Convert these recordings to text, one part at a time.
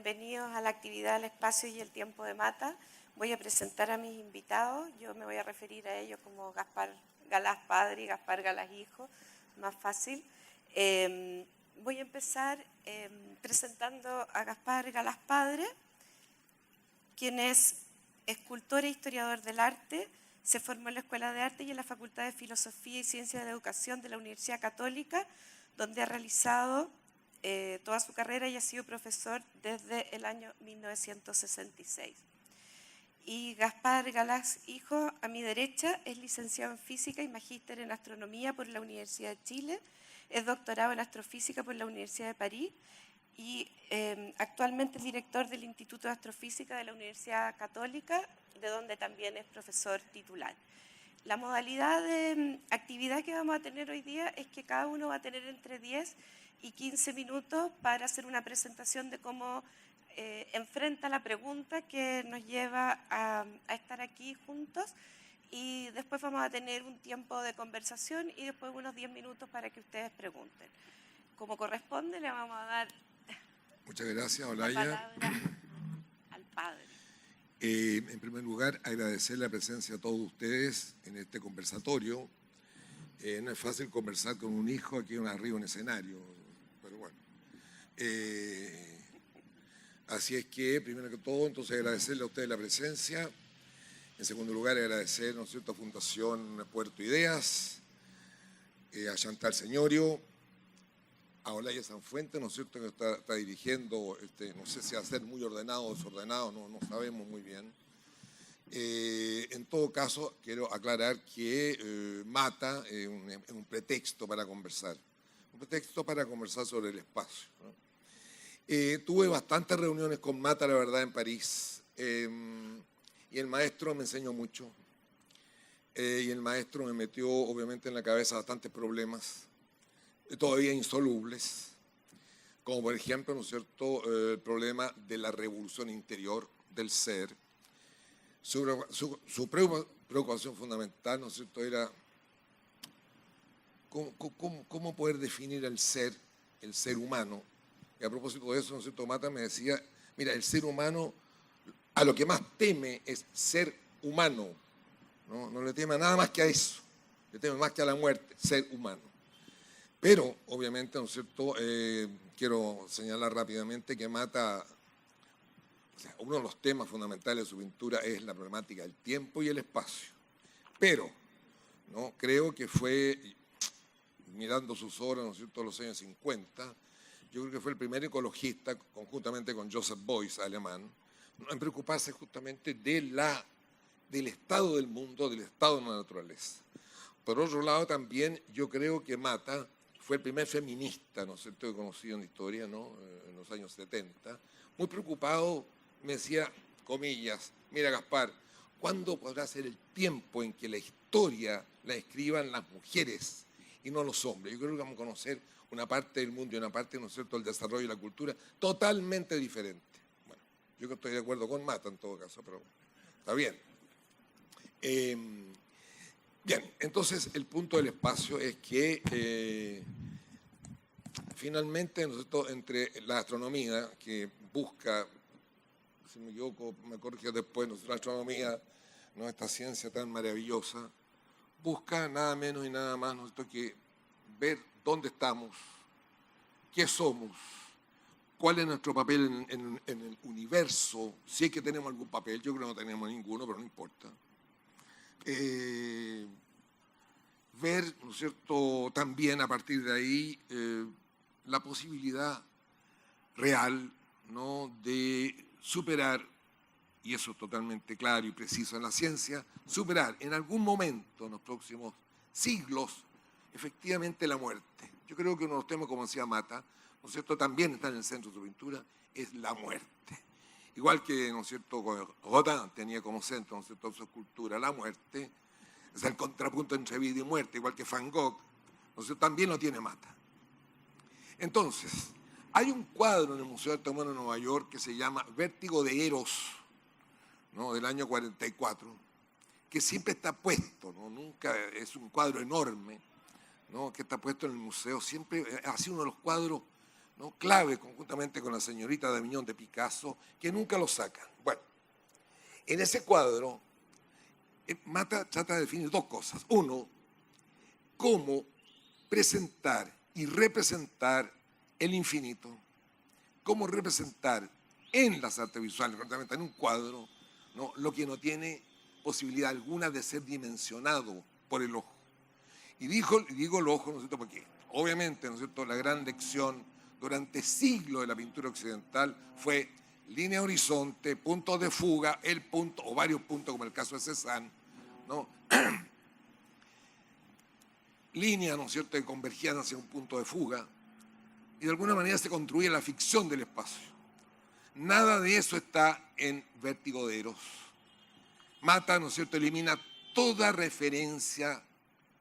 bienvenidos a la actividad El Espacio y el Tiempo de Mata. Voy a presentar a mis invitados. Yo me voy a referir a ellos como Gaspar Galaz padre y Gaspar Galaz hijo, más fácil. Voy a empezar presentando a Gaspar Galaz padre, quien es escultor e historiador del arte. Se formó en la Escuela de Arte y en la Facultad de Filosofía y Ciencias de la Educación de la Universidad Católica, donde ha realizado toda su carrera y ha sido profesor desde el año 1966. Y Gaspar Galaz hijo, a mi derecha, es licenciado en Física y Magíster en Astronomía por la Universidad de Chile, es doctorado en Astrofísica por la Universidad de París y actualmente es director del Instituto de Astrofísica de la Universidad Católica, de donde también es profesor titular. La modalidad de actividad que vamos a tener hoy día es que cada uno va a tener entre 10 y 15 minutos para hacer una presentación de cómo enfrenta la pregunta que nos lleva a estar aquí juntos, y después vamos a tener un tiempo de conversación y después unos 10 minutos para que ustedes pregunten. Como corresponde, le vamos a dar Muchas gracias, la Olaya. palabra al padre. En primer lugar, agradecer la presencia de todos ustedes en este conversatorio. No es fácil conversar con un hijo aquí arriba en un escenario, pero bueno. Así es que, primero que todo, entonces agradecerle a ustedes la presencia. En segundo lugar, agradecer, ¿no es cierto?, a Fundación Puerto Ideas, a Chantal Señorio, a Olaya Sanfuente, ¿no es cierto?, que está dirigiendo, no sé si va a ser muy ordenado o desordenado, no sabemos muy bien. En todo caso, quiero aclarar que Mata es un pretexto para conversar, sobre el espacio, ¿no? Tuve bastantes reuniones con Mata, la verdad, en París, y el maestro me enseñó mucho, y el maestro me metió, obviamente, en la cabeza bastantes problemas, todavía insolubles, como por ejemplo, ¿no es cierto?, el problema de la revolución interior del ser. Su preocupación fundamental, ¿no es cierto?, era cómo poder definir el ser humano. Y a propósito de eso, ¿no es cierto?, Mata me decía, mira, el ser humano a lo que más teme es ser humano, no le teme nada más que a eso, le teme más que a la muerte, ser humano. Pero, obviamente, ¿no es cierto?, quiero señalar rápidamente que Mata, o sea, uno de los temas fundamentales de su pintura es la problemática del tiempo y el espacio. Pero, ¿no?, creo que fue, mirando sus obras, ¿no es cierto?, los años 50, yo creo que fue el primer ecologista, conjuntamente con Joseph Beuys, alemán, en preocuparse justamente del estado del mundo, del estado de la naturaleza. Por otro lado, también yo creo que Mata fue el primer feminista, ¿no es cierto?, que he conocido en la historia, ¿no?, en los años 70, muy preocupado, me decía, comillas, mira Gaspar, ¿cuándo podrá ser el tiempo en que la historia la escriban las mujeres y no los hombres? Yo creo que vamos a conocer una parte del mundo y una parte, ¿no es cierto?, del desarrollo y la cultura totalmente diferente. Bueno, yo que estoy de acuerdo con Mata en todo caso, pero bueno, está bien. Bien, entonces el punto del espacio es que finalmente, ¿no es cierto?, entre la astronomía que busca, si me equivoco, me corrige después, ¿no?, la astronomía, ¿no?, esta ciencia tan maravillosa, busca nada menos y nada más, ¿no es cierto?, que ver dónde estamos, qué somos, cuál es nuestro papel en el universo, si es que tenemos algún papel, yo creo que no tenemos ninguno, pero no importa. Ver, ¿no es cierto?, también a partir de ahí la posibilidad real, ¿no?, de superar, y eso es totalmente claro y preciso en la ciencia, superar en algún momento en los próximos siglos efectivamente la muerte. Yo creo que uno de los temas, como decía Mata, ¿no es cierto?, también está en el centro de su pintura, es la muerte. Igual que, ¿no es cierto?, Rodin tenía como centro, ¿no es cierto?, su escultura la muerte, es el contrapunto entre vida y muerte, igual que Van Gogh, ¿no es cierto?, también lo tiene Mata. Entonces, hay un cuadro en el Museo de Arte Moderno de Nueva York que se llama Vértigo de Eros, ¿no?, del año 44, que siempre está puesto, ¿no?, nunca, es un cuadro enorme, ¿no?, que está puesto en el museo, siempre ha sido uno de los cuadros ¿no? Clave conjuntamente con la señorita d'Avignon de Picasso, que nunca lo sacan. Bueno, en ese cuadro, Mata trata de definir dos cosas. Uno, cómo presentar y representar el infinito, cómo representar en las artes visuales, concretamente en un cuadro, ¿no?, lo que no tiene posibilidad alguna de ser dimensionado por el ojo. Y digo el ojo, ¿no es cierto?, porque obviamente, ¿no es cierto?, la gran lección durante siglos de la pintura occidental fue línea horizonte, puntos de fuga, el punto o varios puntos, como el caso de Cézanne, ¿no? Líneas, ¿no es cierto?, que convergían hacia un punto de fuga, y de alguna manera se construía la ficción del espacio. Nada de eso está en Vértigo de Eros. Mata, ¿no es cierto?, elimina toda referencia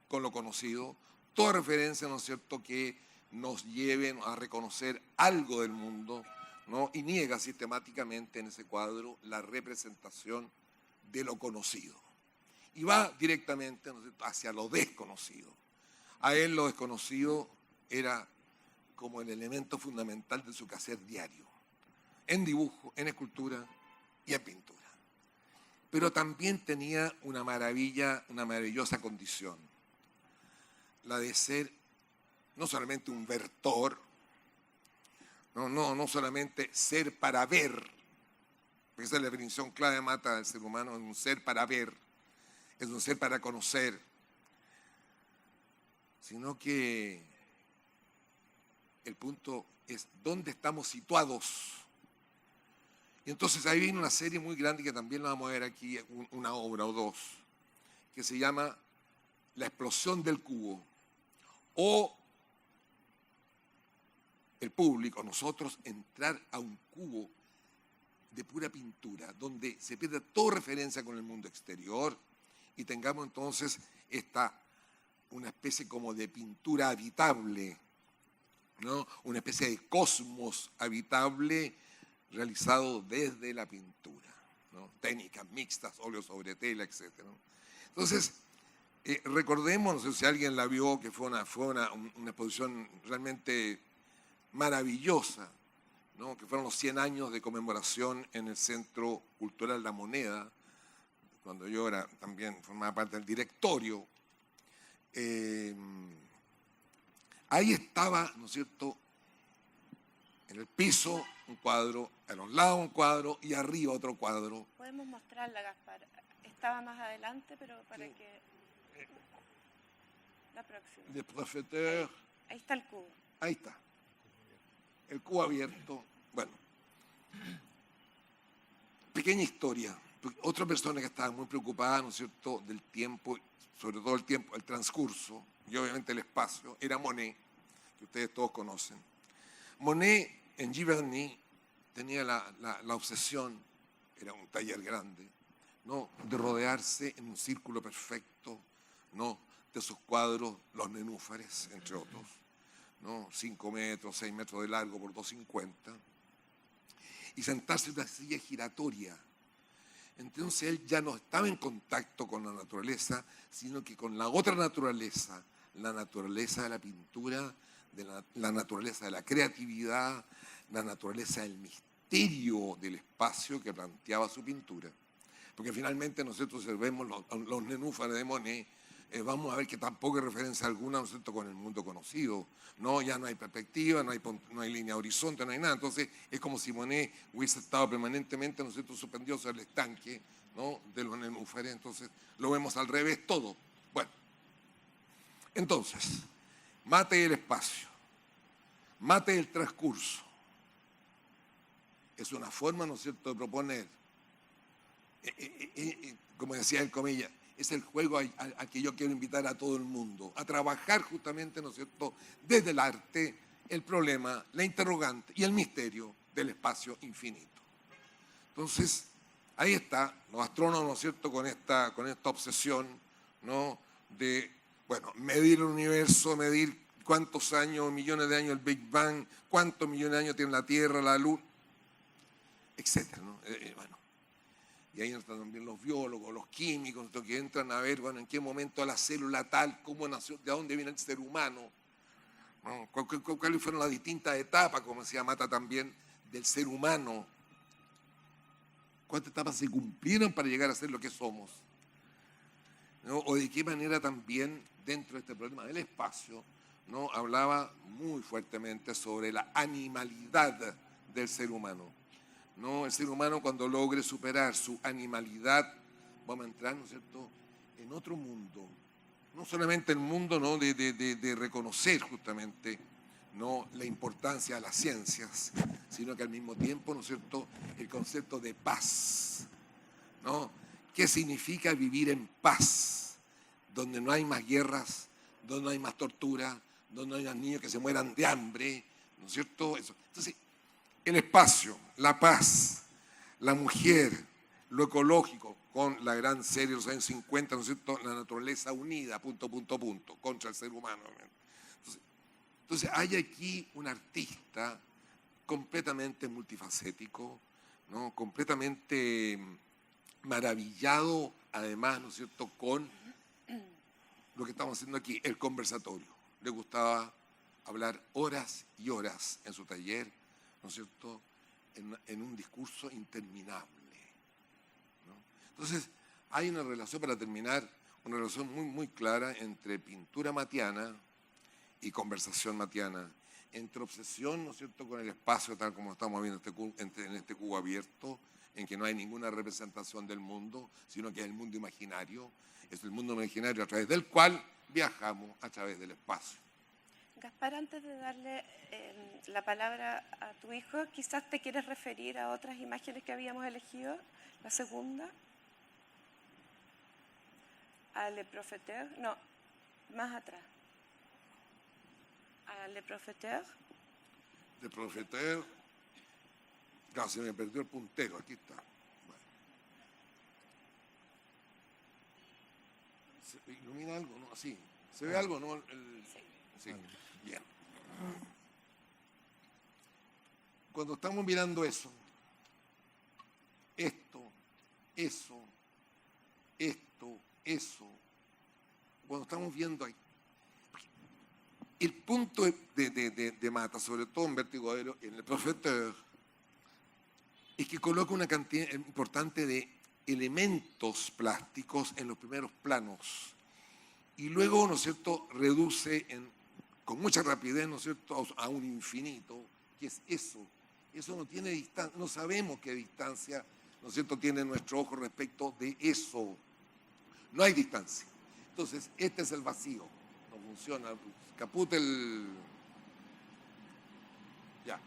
con lo conocido, toda referencia, ¿no es cierto?, que nos lleven a reconocer algo del mundo, ¿no?, y niega sistemáticamente en ese cuadro la representación de lo conocido. Y va directamente, ¿no es cierto?, hacia lo desconocido. A él lo desconocido era como el elemento fundamental de su quehacer diario, en dibujo, en escultura y en pintura. Pero también tenía una maravillosa condición, la de ser no solamente un vertor, no solamente ser para ver, porque esa es la definición clave de Mata del ser humano, es un ser para ver, es un ser para conocer, sino que el punto es dónde estamos situados. Y entonces ahí viene una serie muy grande que también la vamos a ver aquí, una obra o dos, que se llama La explosión del cubo, o el público, nosotros, entrar a un cubo de pura pintura, donde se pierda toda referencia con el mundo exterior y tengamos entonces una especie como de pintura habitable, ¿no?, una especie de cosmos habitable realizado desde la pintura, ¿no?, técnicas mixtas, óleo sobre tela, etc., ¿no? Entonces, recordemos, no sé si alguien la vio, que fue una exposición realmente maravillosa, ¿no?, que fueron los 100 años de conmemoración en el Centro Cultural La Moneda, cuando yo también formaba parte del directorio. Ahí estaba, ¿no es cierto?, en el piso un cuadro, a los lados un cuadro y arriba otro cuadro. Podemos mostrarla, Gaspar. Estaba más adelante, pero para Sí. que... La próxima. De Profeteur. Ahí está el cubo. Ahí está. El cubo abierto. Bueno. Pequeña historia. Otra persona que estaba muy preocupada, ¿no es cierto?, del tiempo, sobre todo el transcurso, y obviamente el espacio, era Monet, que ustedes todos conocen. Monet, en Giverny, tenía la obsesión, era un taller grande, ¿no?, de rodearse en un círculo perfecto, ¿no?, de sus cuadros, los nenúfares, entre otros, ¿no?, 5 metros, 6 metros de largo por 2,50, y sentarse en una silla giratoria. Entonces él ya no estaba en contacto con la naturaleza, sino que con la otra naturaleza, la naturaleza de la pintura, la naturaleza de la creatividad, la naturaleza del misterio del espacio que planteaba su pintura. Porque finalmente nosotros observemos los nenúfares de Monet, vamos a ver que tampoco hay referencia alguna, ¿no es cierto?, con el mundo conocido, ¿no? Ya no hay perspectiva, no hay línea horizonte, no hay nada. Entonces es como si Monet hubiese estado permanentemente, ¿no es cierto?, suspendido sobre el estanque, ¿no?, de los nenúfares. Entonces lo vemos al revés todo. Bueno, entonces, mate el espacio, mate el transcurso. Es una forma, ¿no es cierto?, de proponer, como decía el comilla, es el juego al que yo quiero invitar a todo el mundo, a trabajar justamente, ¿no es cierto?, desde el arte, el problema, la interrogante y el misterio del espacio infinito. Entonces, ahí está, los astrónomos, ¿no es cierto?, con esta obsesión, ¿no?, de, bueno, medir el universo, medir cuántos años, millones de años el Big Bang, cuántos millones de años tiene la Tierra, la Luna, etcétera, ¿no? Bueno. Y ahí están también los biólogos, los químicos, que entran a ver, bueno, en qué momento la célula tal, cómo nació, de dónde viene el ser humano, ¿no? ¿Cuáles fueron las distintas etapas, como decía Mata también, del ser humano? ¿Cuántas etapas se cumplieron para llegar a ser lo que somos? ¿No? O de qué manera también, dentro de este problema del espacio, ¿no? Hablaba muy fuertemente sobre la animalidad del ser humano. ¿No? El ser humano, cuando logre superar su animalidad, vamos a entrar, ¿no es cierto?, en otro mundo. No solamente el mundo, ¿no?, de reconocer justamente, ¿no?, la importancia de las ciencias, sino que al mismo tiempo, ¿no es cierto?, el concepto de paz, ¿no? ¿Qué significa vivir en paz? Donde no hay más guerras, donde no hay más tortura, donde no hay más niños que se mueran de hambre, ¿no es cierto? Eso. Entonces, el espacio, la paz, la mujer, lo ecológico, con la gran serie de los años 50, ¿no es cierto?, la naturaleza unida, contra el ser humano. Entonces hay aquí un artista completamente multifacético, ¿no?, completamente maravillado, además, ¿no es cierto?, con lo que estamos haciendo aquí, el conversatorio. Le gustaba hablar horas y horas en su taller, ¿no es cierto?, en un discurso interminable, ¿no? Entonces, hay una relación, para terminar, una relación muy, muy clara entre pintura matiana y conversación matiana, entre obsesión, ¿no es cierto?, con el espacio, tal como estamos viendo en este cubo abierto, en que no hay ninguna representación del mundo, sino que es el mundo imaginario, es el mundo imaginario a través del cual viajamos a través del espacio. Gaspar, antes de darle la palabra a tu hijo, quizás te quieres referir a otras imágenes que habíamos elegido. La segunda, a Le Profeteur, no, más atrás. A Le Profeteur. Le Profeteur, no, se me perdió el puntero, aquí está. Bueno. ¿Se ilumina algo? No, sí. ¿Se ve algo? ¿No? Sí. Bien. Cuando estamos mirando eso, cuando estamos viendo ahí, el punto de Mata, sobre todo en Vértigo, en el Profeteur, es que coloca una cantidad importante de elementos plásticos en los primeros planos y luego, ¿no es cierto?, reduce con mucha rapidez, ¿no es cierto?, a un infinito, que es eso. Eso no tiene distancia, no sabemos qué distancia, ¿no es cierto?, tiene nuestro ojo respecto de eso. No hay distancia. Entonces, este es el vacío. No funciona. Caput ya.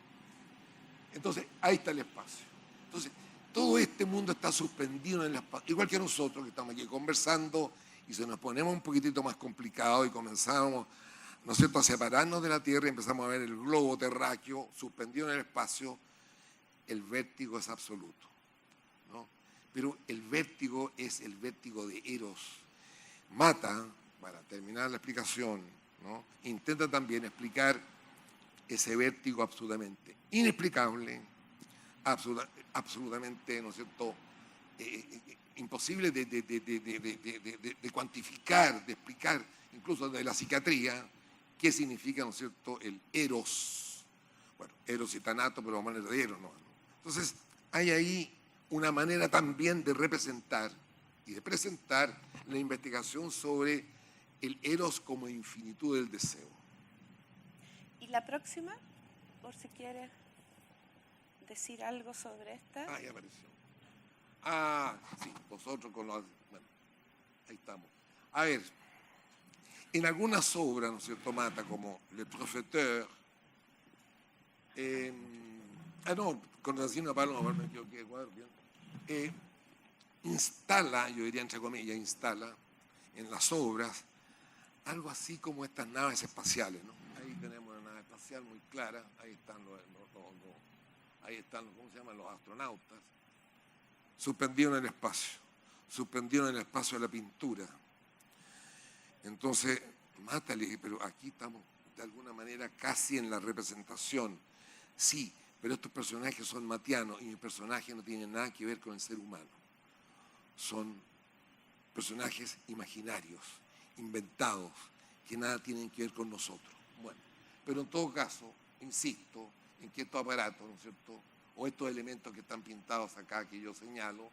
Entonces, ahí está el espacio. Entonces, todo este mundo está suspendido en el espacio, igual que nosotros que estamos aquí conversando y se nos ponemos un poquitito más complicado y comenzamos, ¿no es cierto?, a separarnos de la Tierra y empezamos a ver el globo terráqueo suspendido en el espacio. El vértigo es absoluto, ¿no? Pero el vértigo es el vértigo de Eros. Mata, para terminar la explicación, ¿no?, intenta también explicar ese vértigo absolutamente inexplicable, absolutamente, ¿no es cierto?, imposible de cuantificar, de explicar, incluso de la psiquiatría, qué significa, ¿no es cierto?, el Eros. Bueno, Eros y Tanato, pero vamos a hablar de Eros, ¿no? Entonces, hay ahí una manera también de representar y de presentar la investigación sobre el Eros como infinitud del deseo. ¿Y la próxima? Por si quieres decir algo sobre esta. Ah, ya apareció. Ah, sí, vosotros con los... Bueno, ahí estamos. A ver, en algunas obras, ¿no es cierto?, Mata, como Le Profeteur, no, con Racina Paloma, me equivoqué, bien. Instala, yo diría entre comillas, instala en las obras algo así como estas naves espaciales, ¿no? Ahí tenemos una nave espacial muy clara, ahí están ahí están, ¿cómo se llaman?, los astronautas, suspendidos en el espacio de la pintura. Entonces, Mata le dije, pero aquí estamos de alguna manera casi en la representación. Sí, pero estos personajes son matianos y mis personajes no tienen nada que ver con el ser humano. Son personajes imaginarios, inventados, que nada tienen que ver con nosotros. Bueno, Pero en todo caso, insisto en que estos aparatos, ¿no es cierto?, o estos elementos que están pintados acá que yo señalo,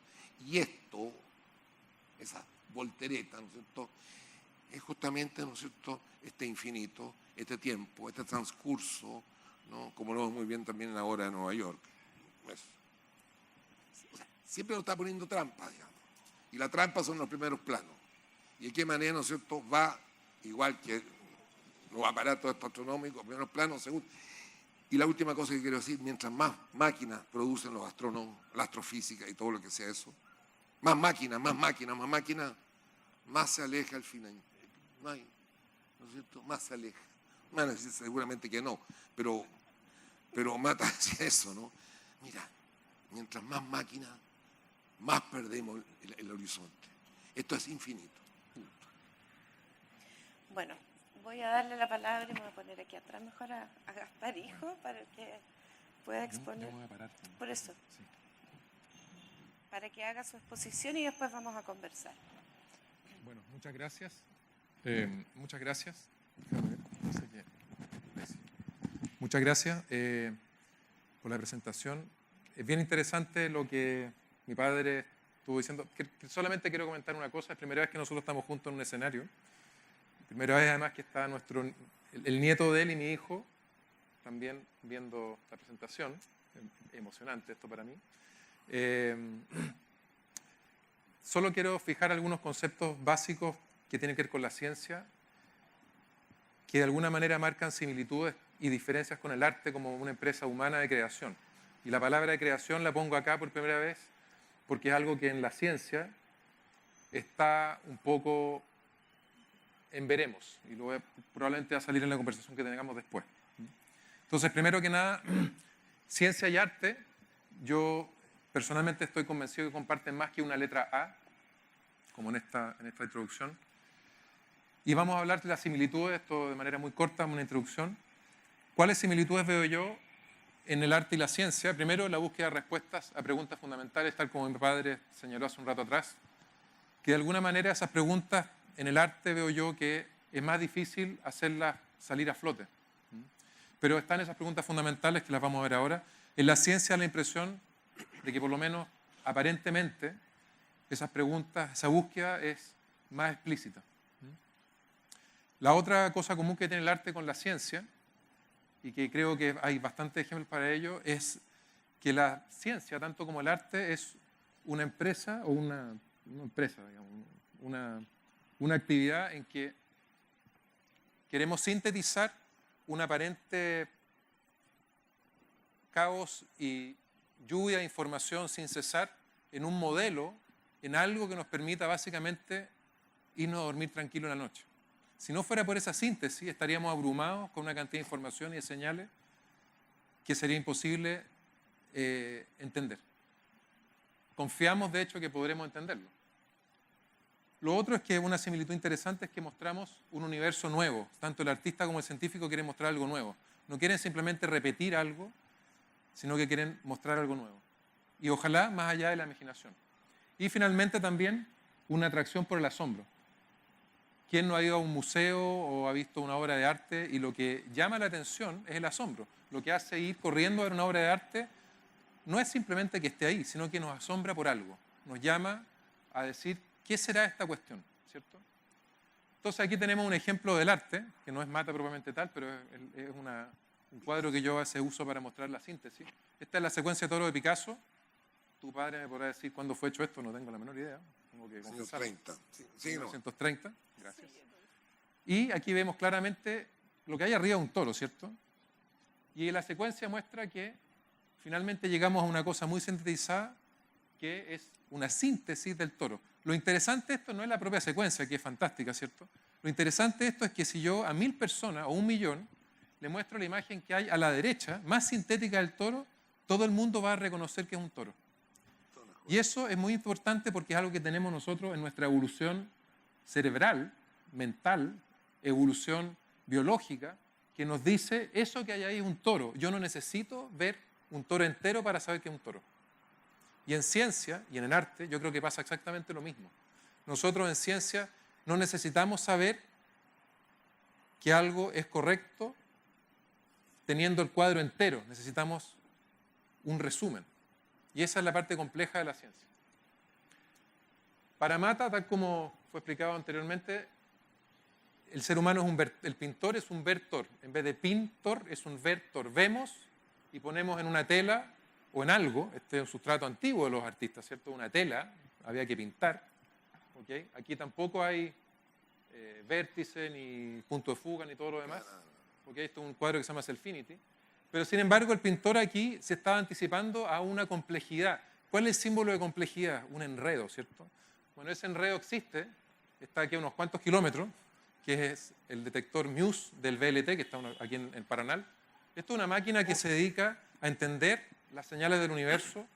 y esto, esa voltereta, ¿no es cierto?, es justamente, ¿no es cierto?, este infinito, este tiempo, este transcurso, ¿no?, como lo vemos muy bien también en la hora de Nueva York. Eso. O sea, siempre lo está poniendo trampa, digamos. Y la trampa son los primeros planos. Y de qué manera, ¿no es cierto?, va, igual que los aparatos astronómicos, primeros planos, segundo. Y la última cosa que quiero decir, mientras más máquinas producen los astrónomos, la astrofísica y todo lo que sea eso, más máquinas, más se aleja al final. ¿No es cierto? Más se aleja. Van a decir seguramente que no, pero mata hacia eso, ¿no? Mira, mientras más máquinas, más perdemos el horizonte. Esto es infinito. Punto. Bueno, voy a darle la palabra y me voy a poner aquí atrás mejor a Gaspar Hijo para que pueda exponer. Yo voy a parar. Por eso. Sí. Para que haga su exposición y después vamos a conversar. Bueno, muchas gracias. Muchas gracias. Muchas gracias por la presentación. Es bien interesante lo que mi padre estuvo diciendo. Solamente quiero comentar una cosa. Es la primera vez que nosotros estamos juntos en un escenario. Primera vez además que está el nieto de él y mi hijo también viendo la presentación. Emocionante esto para mí. Solo quiero fijar algunos conceptos básicos que tienen que ver con la ciencia, que de alguna manera marcan similitudes y diferencias con el arte como una empresa humana de creación. Y la palabra de creación la pongo acá por primera vez porque es algo que en la ciencia está un poco en veremos, y probablemente va a salir en la conversación que tengamos después. Entonces, primero que nada, ciencia y arte, yo personalmente estoy convencido que comparten más que una letra A, como en esta introducción. Y vamos a hablar de las similitudes, esto de manera muy corta, una introducción. ¿Cuáles similitudes veo yo en el arte y la ciencia? Primero, la búsqueda de respuestas a preguntas fundamentales, tal como mi padre señaló hace un rato atrás, que de alguna manera esas preguntas en el arte veo yo que es más difícil hacerlas salir a flote. Pero están esas preguntas fundamentales que las vamos a ver ahora. En la ciencia la impresión de que por lo menos aparentemente esas preguntas, esa búsqueda es más explícita. La otra cosa común que tiene el arte con la ciencia, y que creo que hay bastantes ejemplos para ello, es que la ciencia, tanto como el arte, es una empresa o una empresa, digamos, una actividad en que queremos sintetizar un aparente caos y lluvia de información sin cesar en un modelo, en algo que nos permita básicamente irnos a dormir tranquilo en la noche. Si no fuera por esa síntesis, estaríamos abrumados con una cantidad de información y de señales que sería imposible entender. Confiamos, de hecho, que podremos entenderlo. Lo otro es que una similitud interesante es que mostramos un universo nuevo. Tanto el artista como el científico quieren mostrar algo nuevo. No quieren simplemente repetir algo, sino que quieren mostrar algo nuevo. Y ojalá más allá de la imaginación. Y finalmente también una atracción por el asombro. ¿Quién no ha ido a un museo o ha visto una obra de arte y lo que llama la atención es el asombro? Lo que hace ir corriendo a ver una obra de arte no es simplemente que esté ahí, sino que nos asombra por algo. Nos llama a decir, ¿qué será esta cuestión? ¿Cierto? Entonces aquí tenemos un ejemplo del arte, que no es mata propiamente tal, pero es un cuadro que yo hace uso para mostrar la síntesis. Esta es la secuencia de Toro de Picasso. Tu padre me podrá decir cuándo fue hecho esto, no tengo la menor idea. Tengo que confesar. 1930. Sí, 1930. Gracias. Y aquí vemos claramente lo que hay arriba de un toro, ¿cierto? Y la secuencia muestra que finalmente llegamos a una cosa muy sintetizada, que es una síntesis del toro. Lo interesante de esto no es la propia secuencia, que es fantástica, ¿cierto? Lo interesante de esto es que si yo a 1000 personas o 1 millón le muestro la imagen que hay a la derecha, más sintética del toro, todo el mundo va a reconocer que es un toro. Y eso es muy importante porque es algo que tenemos nosotros en nuestra evolución cerebral, mental, evolución biológica, que nos dice, eso que hay ahí es un toro. Yo no necesito ver un toro entero para saber que es un toro. Y en ciencia y en el arte yo creo que pasa exactamente lo mismo. Nosotros en ciencia no necesitamos saber que algo es correcto teniendo el cuadro entero, necesitamos un resumen. Y esa es la parte compleja de la ciencia. Para Mata, tal como fue explicado anteriormente, el ser humano el pintor es un vertor. En vez de pintor, es un vertor. Vemos y ponemos en una tela o en algo, este es un sustrato antiguo de los artistas, ¿cierto? Una tela, había que pintar. ¿Okay? Aquí tampoco hay vértice, ni punto de fuga, ni todo lo demás. ¿Okay? Esto es un cuadro que se llama Self-Infinity. Pero sin embargo, el pintor aquí se estaba anticipando a una complejidad. ¿Cuál es el símbolo de complejidad? Un enredo, ¿cierto? Bueno, ese enredo existe, está aquí a unos cuantos kilómetros, que es el detector Muse del VLT, que está aquí en Paranal. Esto es una máquina que se dedica a entender las señales del universo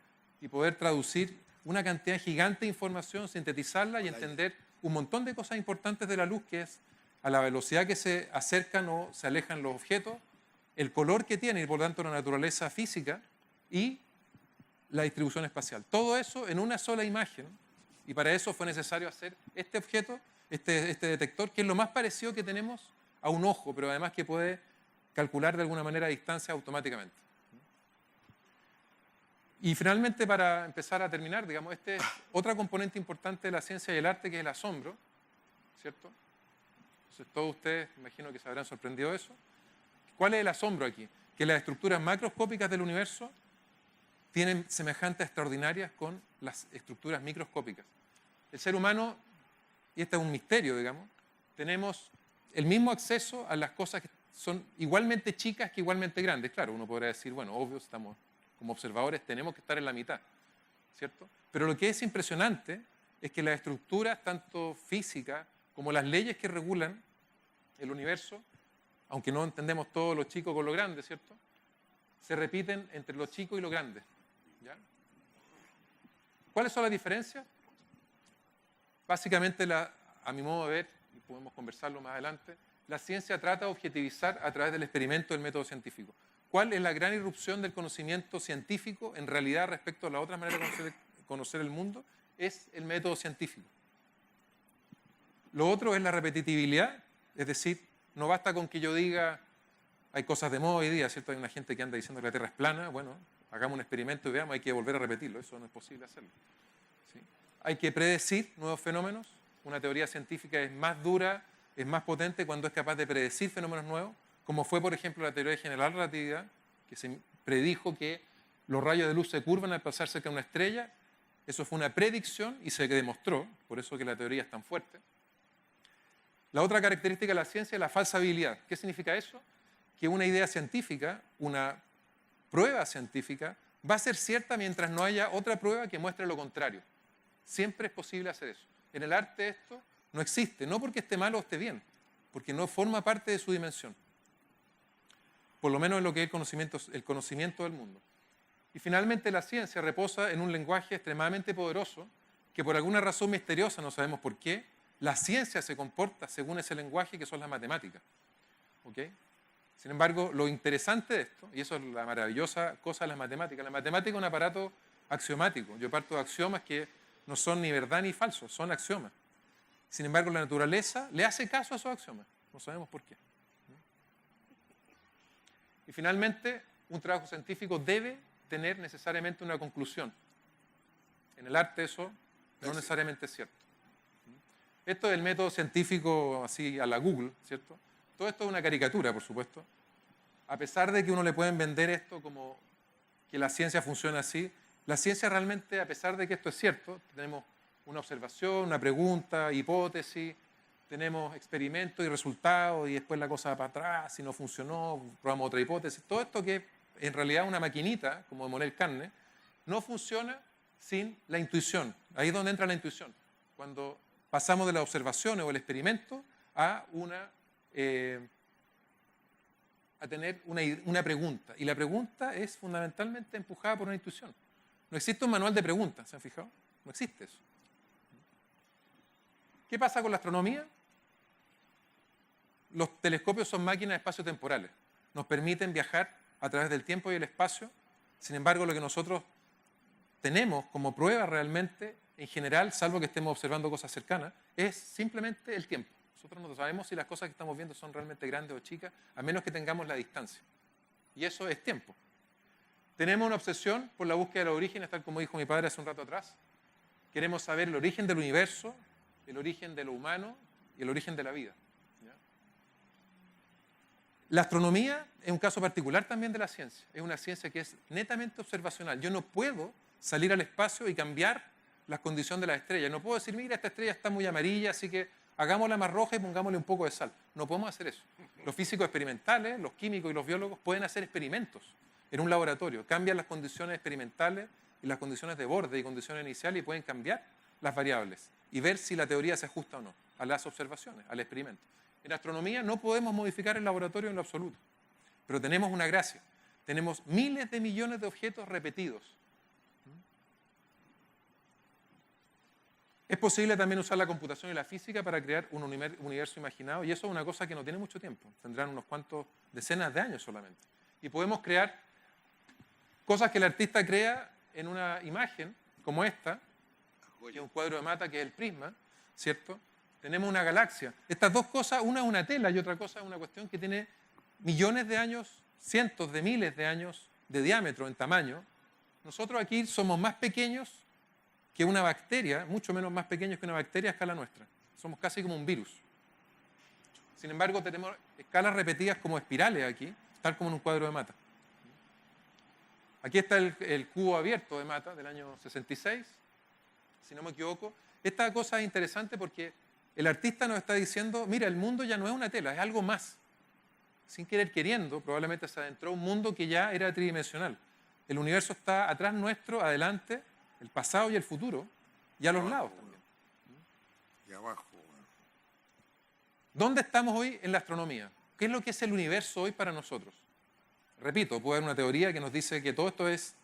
y poder traducir una cantidad gigante de información, sintetizarla y entender un montón de cosas importantes de la luz, que es a la velocidad que se acercan o se alejan los objetos, el color que tiene y por tanto la naturaleza física y la distribución espacial. Todo eso en una sola imagen, y para eso fue necesario hacer este objeto, este detector, que es lo más parecido que tenemos a un ojo, pero además que puede calcular de alguna manera distancia automáticamente. Y finalmente, para empezar a terminar, digamos, este es otra componente importante de la ciencia y el arte, que es el asombro, ¿cierto? Entonces todos ustedes, imagino que se habrán sorprendido de eso. ¿Cuál es el asombro aquí? Que las estructuras macroscópicas del universo tienen semejanzas extraordinarias con las estructuras microscópicas. El ser humano, y este es un misterio, digamos, tenemos el mismo acceso a las cosas que son igualmente chicas que igualmente grandes. Claro, uno podrá decir, bueno, obvio, estamos como observadores, tenemos que estar en la mitad, ¿cierto? Pero lo que es impresionante es que las estructuras, tanto físicas como las leyes que regulan el universo, aunque no entendemos todo lo chico con lo grande, ¿cierto?, se repiten entre lo chico y lo grande. ¿Ya? ¿Cuáles son las diferencias? Básicamente, a mi modo de ver, y podemos conversarlo más adelante, la ciencia trata de objetivizar a través del experimento del método científico. ¿Cuál es la gran irrupción del conocimiento científico en realidad respecto a la otra manera de conocer el mundo? Es el método científico. Lo otro es la repetitividad, es decir, no basta con que yo diga, hay cosas de moda hoy día, ¿cierto? Hay una gente que anda diciendo que la Tierra es plana, bueno, hagamos un experimento y veamos, hay que volver a repetirlo, eso no es posible hacerlo. ¿Sí? Hay que predecir nuevos fenómenos, una teoría científica es más dura, es más potente cuando es capaz de predecir fenómenos nuevos, como fue, por ejemplo, la teoría de general relatividad, que se predijo que los rayos de luz se curvan al pasar cerca de una estrella. Eso fue una predicción y se demostró, por eso que la teoría es tan fuerte. La otra característica de la ciencia es la falsabilidad. ¿Qué significa eso? Que una idea científica, una prueba científica, va a ser cierta mientras no haya otra prueba que muestre lo contrario. Siempre es posible hacer eso. En el arte esto no existe, no porque esté mal o esté bien, porque no forma parte de su dimensión. Por lo menos en lo que es el conocimiento del mundo. Y finalmente la ciencia reposa en un lenguaje extremadamente poderoso que por alguna razón misteriosa, no sabemos por qué, la ciencia se comporta según ese lenguaje que son las matemáticas. ¿Okay? Sin embargo, lo interesante de esto, y eso es la maravillosa cosa de las matemáticas, la matemática es un aparato axiomático. Yo parto de axiomas que no son ni verdad ni falsos, son axiomas. Sin embargo, la naturaleza le hace caso a esos axiomas. No sabemos por qué. Y finalmente, un trabajo científico debe tener necesariamente una conclusión. En el arte eso no necesariamente es cierto. Esto es el método científico así a la Google, ¿cierto? Todo esto es una caricatura, por supuesto. A pesar de que uno le pueden vender esto como que la ciencia funciona así, la ciencia realmente, a pesar de que esto es cierto, tenemos una observación, una pregunta, hipótesis, tenemos experimentos y resultados y después la cosa va para atrás, si no funcionó, probamos otra hipótesis. Todo esto que en realidad es una maquinita, como de moler carne, no funciona sin la intuición. Ahí es donde entra la intuición. Cuando pasamos de las observaciones o el experimento a tener una pregunta. Y la pregunta es fundamentalmente empujada por una intuición. No existe un manual de preguntas, ¿se han fijado? No existe eso. ¿Qué pasa con la astronomía? Los telescopios son máquinas espaciotemporales. Nos permiten viajar a través del tiempo y el espacio. Sin embargo, lo que nosotros tenemos como prueba realmente, en general, salvo que estemos observando cosas cercanas, es simplemente el tiempo. Nosotros no sabemos si las cosas que estamos viendo son realmente grandes o chicas, a menos que tengamos la distancia. y eso es tiempo. Tenemos una obsesión por la búsqueda de los orígenes, tal como dijo mi padre hace un rato atrás. Queremos saber el origen del universo, el origen de lo humano y el origen de la vida. ¿Ya? La astronomía es un caso particular también de la ciencia. Es una ciencia que es netamente observacional. Yo no puedo salir al espacio y cambiar la condición de las estrellas. No puedo decir, mira, esta estrella está muy amarilla, así que hagámosla más roja y pongámosle un poco de sal. No podemos hacer eso. Los físicos experimentales, los químicos y los biólogos pueden hacer experimentos en un laboratorio. Cambian las condiciones experimentales y las condiciones de borde y condiciones iniciales y pueden cambiar las variables y ver si la teoría se ajusta o no a las observaciones, al experimento. En astronomía no podemos modificar el laboratorio en lo absoluto, pero tenemos una gracia. Tenemos miles de millones de objetos repetidos. Es posible también usar la computación y la física para crear un universo imaginado, y eso es una cosa que no tiene mucho tiempo. Tendrán unos cuantos decenas de años solamente. Y podemos crear cosas que el artista crea en una imagen como esta, que es un cuadro de Mata, que es el prisma, ¿cierto? Tenemos una galaxia. Estas dos cosas, una es una tela y otra cosa es una cuestión que tiene millones de años, cientos de miles de años de diámetro en tamaño. Nosotros aquí somos más pequeños que una bacteria, mucho menos más pequeños que una bacteria a escala nuestra. Somos casi como un virus. Sin embargo, tenemos escalas repetidas como espirales aquí, tal como en un cuadro de Mata. Aquí está el cubo abierto de Mata del año 66, si no me equivoco. Esta cosa es interesante porque el artista nos está diciendo, mira, el mundo ya no es una tela, es algo más. Sin querer queriendo, probablemente se adentró un mundo que ya era tridimensional. El universo está atrás nuestro, adelante, el pasado y el futuro, y a los lados también. Y abajo. ¿Dónde estamos hoy en la astronomía? ¿Qué es lo que es el universo hoy para nosotros? Repito, puede haber una teoría que nos dice que todo esto es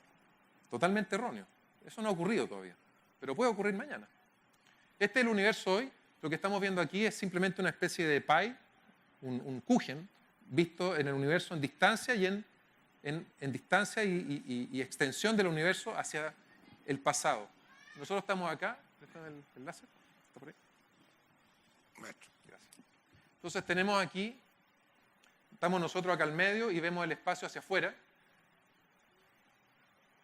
totalmente erróneo. Eso no ha ocurrido todavía, pero puede ocurrir mañana. Este es el universo hoy. Lo que estamos viendo aquí es simplemente una especie de pie, un Kuchen, visto en el universo en distancia y en distancia y extensión del universo hacia el pasado. Nosotros estamos acá. ¿Está el láser? ¿Está por ahí? Maestro. Gracias. Entonces tenemos aquí, estamos nosotros acá al medio y vemos el espacio hacia afuera.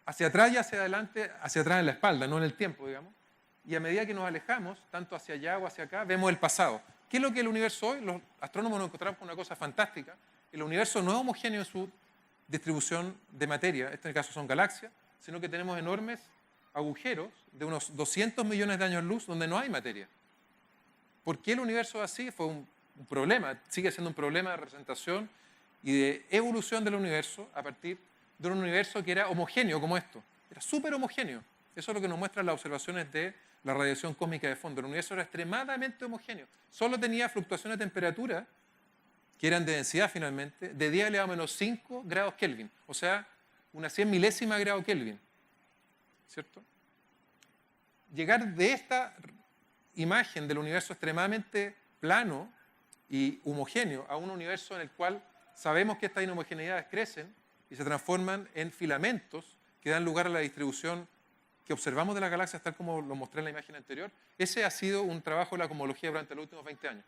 Hacia atrás y hacia adelante, hacia atrás en la espalda, no en el tiempo, digamos. Y a medida que nos alejamos, tanto hacia allá o hacia acá, vemos el pasado. ¿Qué es lo que es el universo hoy? Los astrónomos nos encontramos con una cosa fantástica. El universo no es homogéneo en su distribución de materia, en este caso son galaxias, sino que tenemos enormes agujeros de unos 200 millones de años luz donde no hay materia. ¿Por qué el universo es así? Fue un problema, sigue siendo un problema de representación y de evolución del universo a partir de un universo que era homogéneo como esto. Era súper homogéneo. Eso es lo que nos muestran las observaciones de la radiación cósmica de fondo. El universo era extremadamente homogéneo. Solo tenía fluctuaciones de temperatura, que eran de densidad finalmente, de 10 elevado a menos 5 grados Kelvin. O sea, una 100 milésima de grado Kelvin. ¿Cierto? Llegar de esta imagen del universo extremadamente plano y homogéneo a un universo en el cual sabemos que estas inhomogeneidades crecen y se transforman en filamentos que dan lugar a la distribución que observamos de las galaxias, tal como lo mostré en la imagen anterior. Ese ha sido un trabajo de la cosmología durante los últimos 20 años.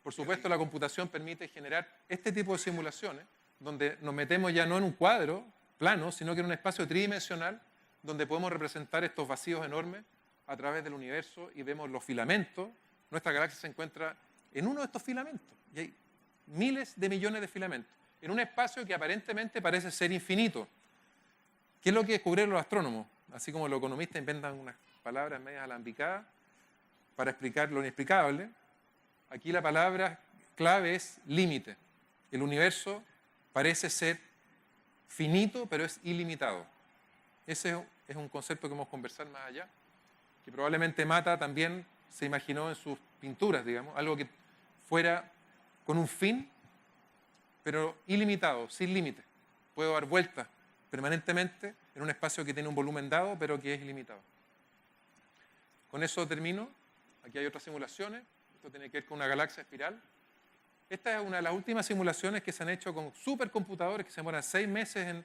Por supuesto, la computación permite generar este tipo de simulaciones, donde nos metemos ya no en un cuadro plano, sino que en un espacio tridimensional, donde podemos representar estos vacíos enormes a través del universo y vemos los filamentos. Nuestra galaxia se encuentra en uno de estos filamentos, y hay miles de millones de filamentos, en un espacio que aparentemente parece ser infinito. ¿Qué es lo que descubrieron los astrónomos? Así como los economistas inventan unas palabras medias alambicadas para explicar lo inexplicable, aquí la palabra clave es límite. El universo parece ser finito, pero es ilimitado. Ese es un concepto que vamos a conversar más allá, que probablemente Mata también se imaginó en sus pinturas, digamos, algo que fuera con un fin, pero ilimitado, sin límite. Puedo dar vueltas permanentemente en un espacio que tiene un volumen dado, pero que es ilimitado. Con eso termino. Aquí hay otras simulaciones. Esto tiene que ver con una galaxia espiral. Esta es una de las últimas simulaciones que se han hecho con supercomputadores que se demoran 6 meses en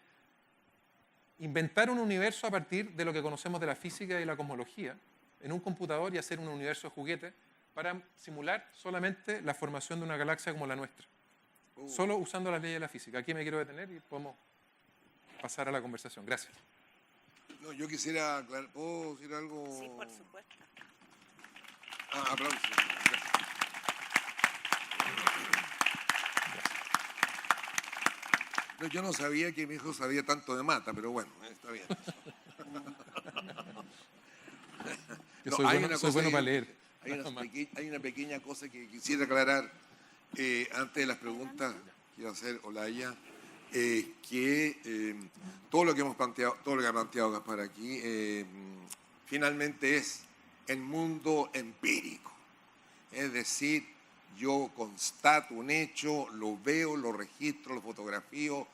inventar un universo a partir de lo que conocemos de la física y la cosmología en un computador y hacer un universo de juguete para simular solamente la formación de una galaxia como la nuestra. Solo usando las leyes de la física. Aquí me quiero detener y podemos pasar a la conversación. Gracias. No, yo quisiera aclarar, ¿puedo decir algo? Sí, por supuesto. Aplausos. No, yo no sabía que mi hijo sabía tanto de mata, pero bueno, está bien. Que No, soy bueno para leer. Hay una pequeña cosa que quisiera aclarar antes de las preguntas que iba a hacer Olaya, que todo lo que hemos planteado, todo lo que ha planteado Gaspar aquí, finalmente es el mundo empírico. Es decir, yo constato un hecho, lo veo, lo registro, lo fotografío,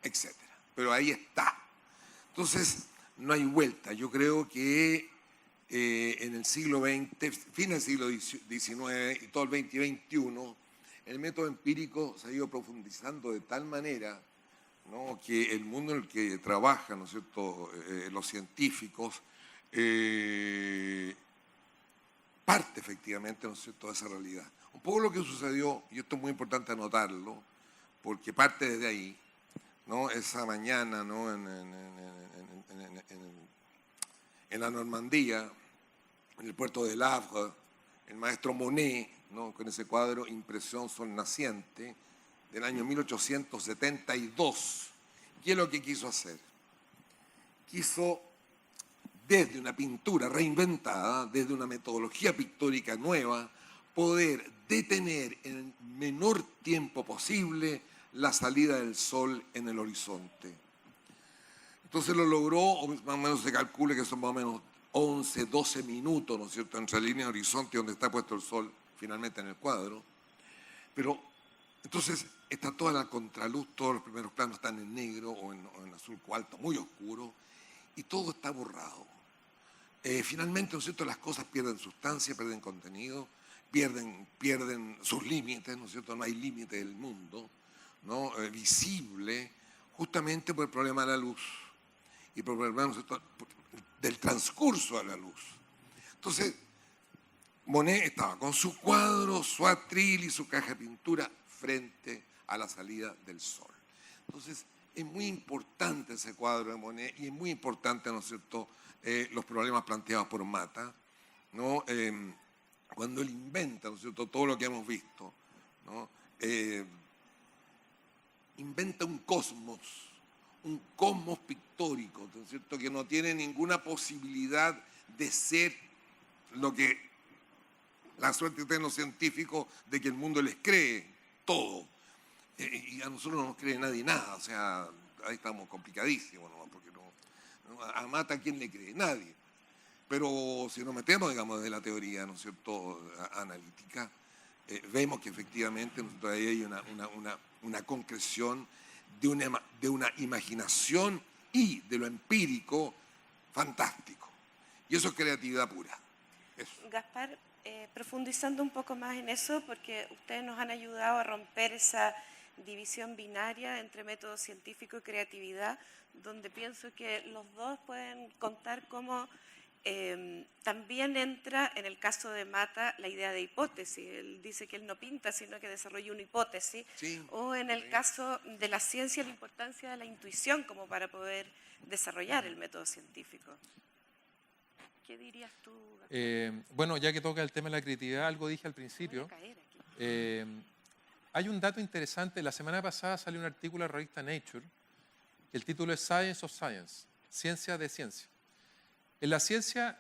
etc. Pero ahí está. Entonces, no hay vuelta. Yo creo que en el siglo XX, fin del siglo XIX y todo el XX y XXI, el método empírico se ha ido profundizando de tal manera, ¿no?, que el mundo en el que trabajan, ¿no es cierto?, los científicos, parte efectivamente, ¿no es cierto?, de esa realidad. Un poco lo que sucedió, y esto es muy importante anotarlo, porque parte desde ahí, ¿no?, esa mañana, ¿no?, en la Normandía, en el puerto de Le Havre, el maestro Monet, ¿no?, con ese cuadro Impresión Sol Naciente, del año 1872. ¿Qué es lo que quiso hacer? Quiso, desde una pintura reinventada, desde una metodología pictórica nueva, poder detener en el menor tiempo posible la salida del sol en el horizonte. Entonces lo logró, más o menos se calcula que son más o menos 11, 12 minutos, ¿no es cierto?, entre la línea de horizonte donde está puesto el sol finalmente en el cuadro. Pero entonces está toda la contraluz, todos los primeros planos están en negro o en azul cobalto, muy oscuro, y todo está borrado. Finalmente, ¿no es cierto?, las cosas pierden sustancia, pierden contenido, pierden sus límites, ¿no es cierto?, no hay límite del mundo, ¿no?, visible, justamente por el problema de la luz y por el problema, ¿no es cierto?, del transcurso de la luz. Entonces, Monet estaba con su cuadro, su atril y su caja de pintura frente a la salida del sol. Entonces, es muy importante ese cuadro de Monet y es muy importante, ¿no es cierto?, los problemas planteados por Mata, ¿no? Cuando él inventa, ¿no es cierto?, todo lo que hemos visto, ¿no? Inventa un cosmos pictórico, ¿no es cierto?, que no tiene ninguna posibilidad de ser lo que la suerte tienen los científicos de que el mundo les cree todo. Y a nosotros no nos cree nadie nada, o sea, ahí estamos complicadísimos, ¿no? Porque a Mata, ¿quién le cree? Nadie. Pero si nos metemos, digamos, de la teoría, ¿no es cierto?, analítica, vemos que efectivamente nosotros ahí hay una concreción de una imaginación y de lo empírico fantástico. Y eso es creatividad pura. Eso. Gaspar, profundizando un poco más en eso, porque ustedes nos han ayudado a romper esa división binaria entre método científico y creatividad, donde pienso que los dos pueden contar cómo también entra, en el caso de Mata, la idea de hipótesis. Él dice que él no pinta, sino que desarrolla una hipótesis. Sí, o en el caso de la ciencia, la importancia de la intuición como para poder desarrollar el método científico. ¿Qué dirías tú, Gaspar? Bueno, ya que toca el tema de la creatividad, algo dije al principio. Voy a caer aquí. Hay un dato interesante. La semana pasada salió un artículo en la revista Nature, que el título es Science of Science, Ciencia de Ciencia. En la ciencia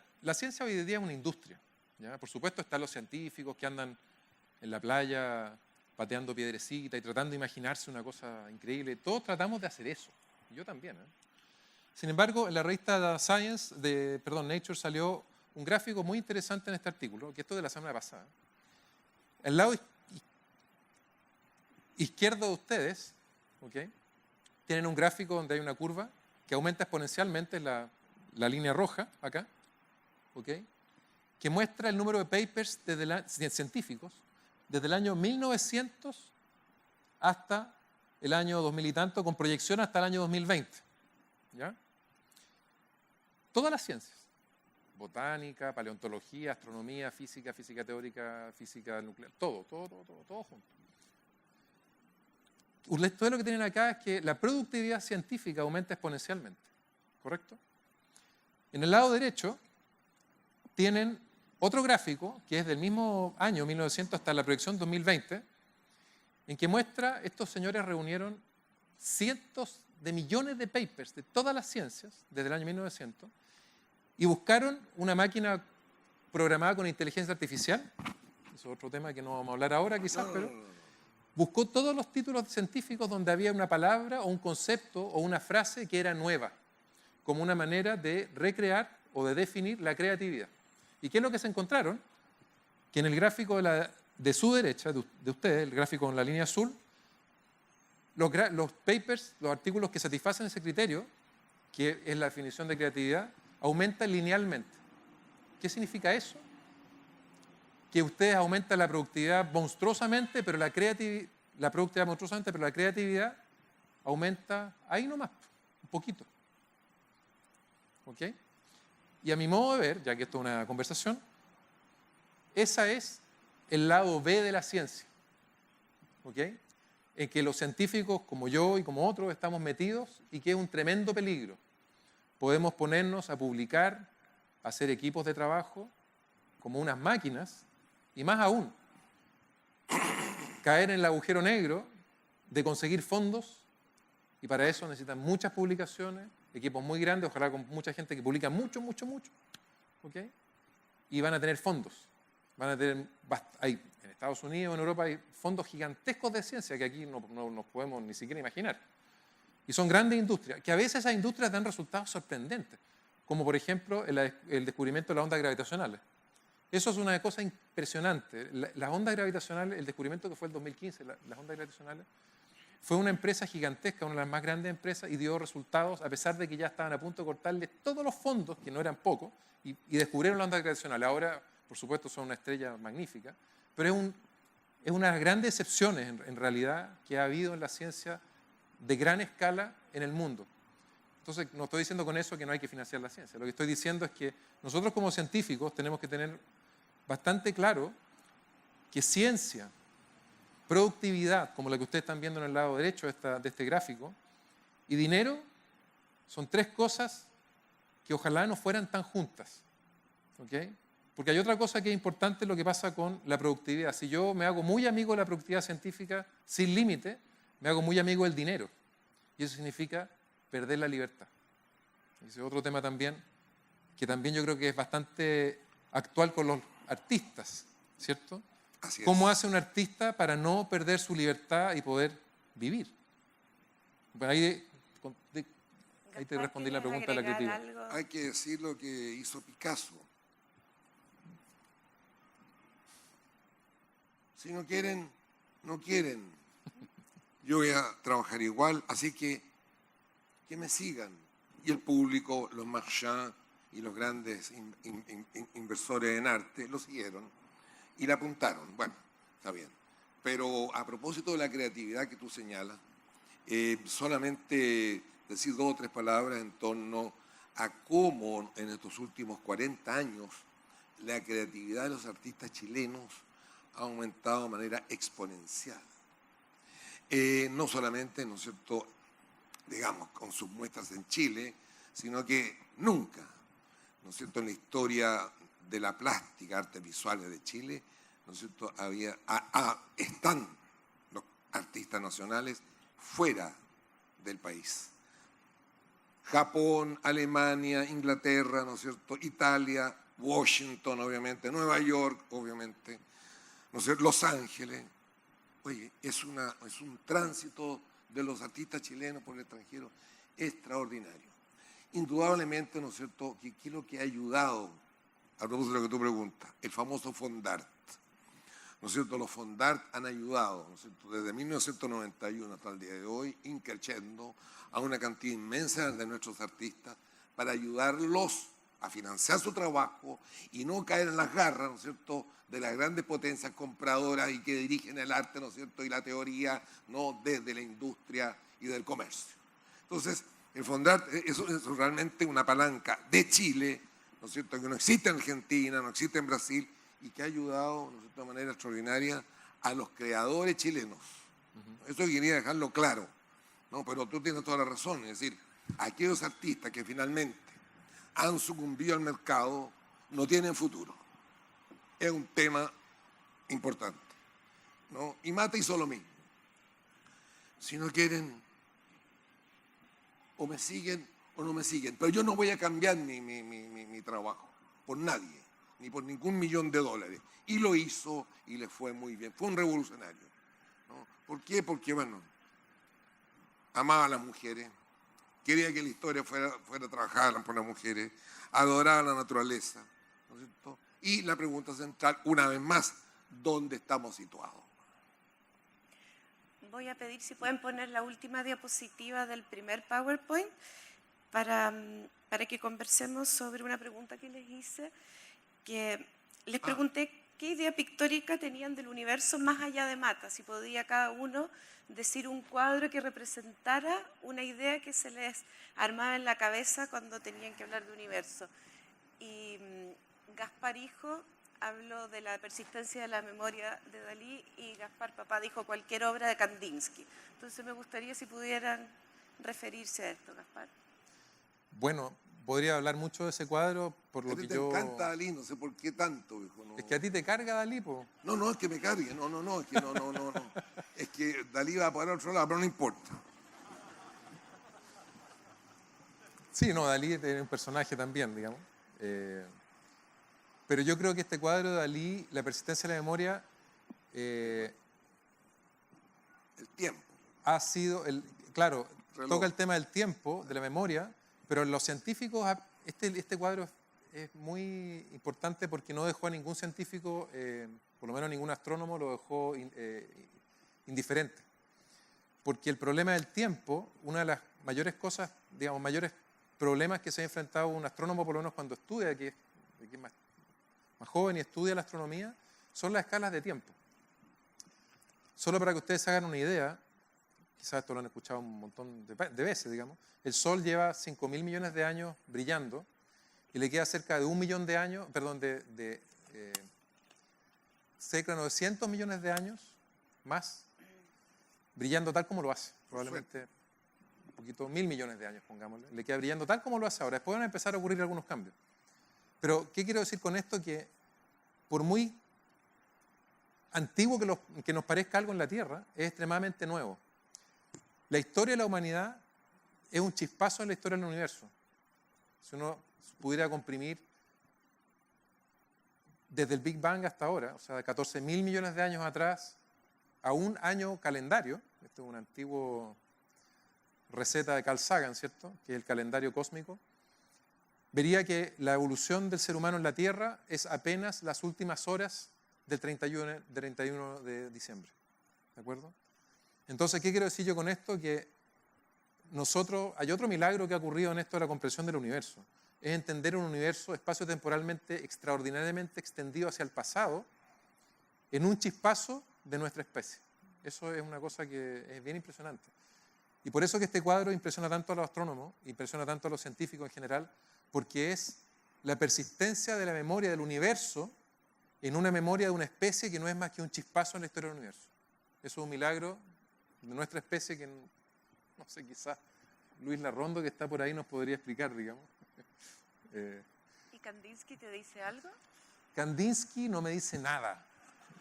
hoy en día es una industria, ¿ya? Por supuesto están los científicos que andan en la playa pateando piedrecita y tratando de imaginarse una cosa increíble. Todos tratamos de hacer eso, yo también, ¿eh? Sin embargo, en la revista Nature salió un gráfico muy interesante en este artículo, que esto es de la semana pasada. El lado izquierdo de ustedes, ¿okay?, tienen un gráfico donde hay una curva que aumenta exponencialmente, la línea roja acá, ¿okay?, que muestra el número de papers científicos desde el año 1900 hasta el año 2000 y tanto, con proyección hasta el año 2020. ¿Ya? Todas las ciencias, botánica, paleontología, astronomía, física, física teórica, física nuclear, todo junto. ustedes lo que tienen acá es que la productividad científica aumenta exponencialmente, ¿correcto? En el lado derecho tienen otro gráfico que es del mismo año, 1900, hasta la proyección 2020, en que muestra, estos señores reunieron cientos de millones de papers de todas las ciencias desde el año 1900 y buscaron una máquina programada con inteligencia artificial, eso es otro tema que no vamos a hablar ahora quizás, pero buscó todos los títulos científicos donde había una palabra o un concepto o una frase que era nueva, como una manera de recrear o de definir la creatividad. ¿Y qué es lo que se encontraron? Que en el gráfico de su derecha, de ustedes, el gráfico con la línea azul, los papers, los artículos que satisfacen ese criterio, que es la definición de creatividad, aumentan linealmente. ¿Qué significa eso? Que ustedes aumentan la productividad monstruosamente, pero la creatividad aumenta ahí nomás, un poquito. ¿Ok? Y a mi modo de ver, ya que esto es una conversación, ese es el lado B de la ciencia. ¿Ok? En que los científicos como yo y como otros estamos metidos y que es un tremendo peligro. Podemos ponernos a publicar, a hacer equipos de trabajo como unas máquinas y más aún, caer en el agujero negro de conseguir fondos y para eso necesitan muchas publicaciones, equipos muy grandes, ojalá con mucha gente que publica mucho, ¿ok? Y van a tener fondos. Van a tener, en Estados Unidos, en Europa, hay fondos gigantescos de ciencia que aquí no nos podemos ni siquiera imaginar. Y son grandes industrias, que a veces esas industrias dan resultados sorprendentes, como por ejemplo el descubrimiento de las ondas gravitacionales. Eso es una cosa impresionante. Las ondas gravitacionales, el descubrimiento que fue el 2015, las ondas gravitacionales, fue una empresa gigantesca, una de las más grandes empresas, y dio resultados a pesar de que ya estaban a punto de cortarle todos los fondos, que no eran pocos, y descubrieron las ondas gravitacionales. Ahora, por supuesto, son una estrella magnífica, pero es una de las grandes excepciones, en realidad, que ha habido en la ciencia de gran escala en el mundo. Entonces, no estoy diciendo con eso que no hay que financiar la ciencia. Lo que estoy diciendo es que nosotros como científicos tenemos que tener bastante claro que ciencia, productividad, como la que ustedes están viendo en el lado derecho de este gráfico, y dinero son tres cosas que ojalá no fueran tan juntas. ¿Ok? Porque hay otra cosa que es importante, lo que pasa con la productividad. Si yo me hago muy amigo de la productividad científica sin límite, me hago muy amigo del dinero. Y eso significa perder la libertad. Ese es otro tema también, que también yo creo que es bastante actual con los artistas, ¿cierto? Así es. ¿Cómo hace un artista para no perder su libertad y poder vivir? Bueno, ahí te respondí la pregunta de la creatividad. Hay que decir lo que hizo Picasso. Si no quieren, no quieren. Yo voy a trabajar igual, así que me sigan. Y el público, los marchands y los grandes inversores en arte lo siguieron y la apuntaron. Bueno, está bien. Pero a propósito de la creatividad que tú señalas, solamente decir 2 o 3 palabras en torno a cómo en estos últimos 40 años la creatividad de los artistas chilenos ha aumentado de manera exponencial. No solamente, ¿no es cierto?, digamos, con sus muestras en Chile, sino que nunca, ¿no es cierto?, en la historia de la plástica, artes visuales de Chile, ¿no es cierto?, están los artistas nacionales fuera del país. Japón, Alemania, Inglaterra, ¿no es cierto?, Italia, Washington, obviamente, Nueva York, obviamente, ¿no es cierto?, Los Ángeles. Oye, es un tránsito de los artistas chilenos por el extranjero extraordinario. Indudablemente, ¿no es cierto?, que es lo que ha ayudado, a propósito de lo que tú preguntas, el famoso Fondart. ¿No es cierto? Los Fondart han ayudado, ¿no es cierto?, desde 1991 hasta el día de hoy, increciendo a una cantidad inmensa de nuestros artistas para ayudarlos a financiar su trabajo y no caer en las garras, ¿no es cierto?, de las grandes potencias compradoras y que dirigen el arte, ¿no es cierto?, y la teoría, no desde la industria y del comercio. Entonces, el Fondart es realmente una palanca de Chile, ¿no es cierto?, que no existe en Argentina, no existe en Brasil y que ha ayudado, ¿no es cierto?, de manera extraordinaria a los creadores chilenos, Eso quería dejarlo claro, ¿no? Pero tú tienes toda la razón, es decir, aquellos artistas que finalmente han sucumbido al mercado no tienen futuro. Es un tema importante, ¿no? Y Mata hizo lo mismo. Si no quieren, o me siguen o no me siguen, pero yo no voy a cambiar mi trabajo por nadie, ni por ningún $1.000.000. Y lo hizo y le fue muy bien. Fue un revolucionario, ¿no? ¿Por qué? Porque, bueno, amaba a las mujeres, quería que la historia fuera trabajada por las mujeres, adoraba la naturaleza, ¿no es cierto? Y la pregunta central, una vez más, ¿dónde estamos situados? Voy a pedir si pueden poner la última diapositiva del primer PowerPoint para que conversemos sobre una pregunta que les hice, que les pregunté qué idea pictórica tenían del universo más allá de Mata, si podía cada uno decir un cuadro que representara una idea que se les armaba en la cabeza cuando tenían que hablar de universo. Y Gaspar Hijo habló de la persistencia de la memoria de Dalí y Gaspar Papá dijo cualquier obra de Kandinsky. Entonces me gustaría si pudieran referirse a esto, Gaspar. Bueno, podría hablar mucho de ese cuadro por lo que yo... Te encanta Dalí, no sé por qué tanto, hijo. No. Es que a ti te carga Dalí, po. No, es que me cargue, no, es que no. Es que Dalí va para otro lado, pero no importa. Sí, no, Dalí es un personaje también, digamos. Pero yo creo que este cuadro de Dalí, la persistencia de la memoria, El tiempo. ha sido, claro, Reloj. toca el tema del tiempo, de la memoria, pero los científicos, este cuadro es muy importante porque no dejó a ningún científico, por lo menos ningún astrónomo lo dejó indiferente. Porque el problema del tiempo, una de las mayores cosas, digamos, mayores problemas que se ha enfrentado un astrónomo, por lo menos cuando estudia, que es más joven y estudia la astronomía, son las escalas de tiempo. Solo para que ustedes se hagan una idea, quizás esto lo han escuchado un montón de veces, digamos, el Sol lleva 5.000 millones de años brillando y le queda cerca de 1 millón de años, perdón, cerca de 900 millones de años más brillando tal como lo hace, probablemente un poquito, 1.000 millones de años, pongámosle, le queda brillando tal como lo hace ahora. Después van a empezar a ocurrir algunos cambios. Pero, ¿qué quiero decir con esto? Que por muy antiguo que nos parezca algo en la Tierra, es extremadamente nuevo. La historia de la humanidad es un chispazo en la historia del universo. Si uno pudiera comprimir desde el Big Bang hasta ahora, o sea, de 14.000 millones de años atrás, a un año calendario, esto es una antigua receta de Carl Sagan, ¿cierto?, que es el calendario cósmico, vería que la evolución del ser humano en la Tierra es apenas las últimas horas del 31 de diciembre. ¿De acuerdo? Entonces, ¿qué quiero decir yo con esto? Que hay otro milagro que ha ocurrido en esto de la comprensión del universo. Es entender un universo espacio-temporalmente extraordinariamente extendido hacia el pasado en un chispazo de nuestra especie. Eso es una cosa que es bien impresionante. Y por eso que este cuadro impresiona tanto a los astrónomos, impresiona tanto a los científicos en general, porque es la persistencia de la memoria del universo en una memoria de una especie que no es más que un chispazo en la historia del universo. Eso es un milagro de nuestra especie que, no sé, quizás Luis Larrondo, que está por ahí, nos podría explicar, digamos. ¿Y Kandinsky te dice algo? Kandinsky no me dice nada,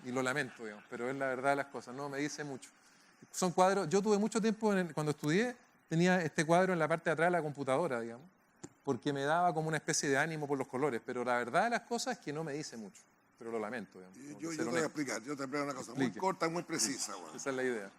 y lo lamento, digamos, pero es la verdad de las cosas, no me dice mucho. Son cuadros, yo tuve mucho tiempo, cuando estudié, tenía este cuadro en la parte de atrás de la computadora, digamos, porque me daba como una especie de ánimo por los colores, pero la verdad de las cosas es que no me dice mucho, pero lo lamento. Digamos, yo te voy a explicar, una cosa muy corta, muy precisa. Bueno. Esa es la idea.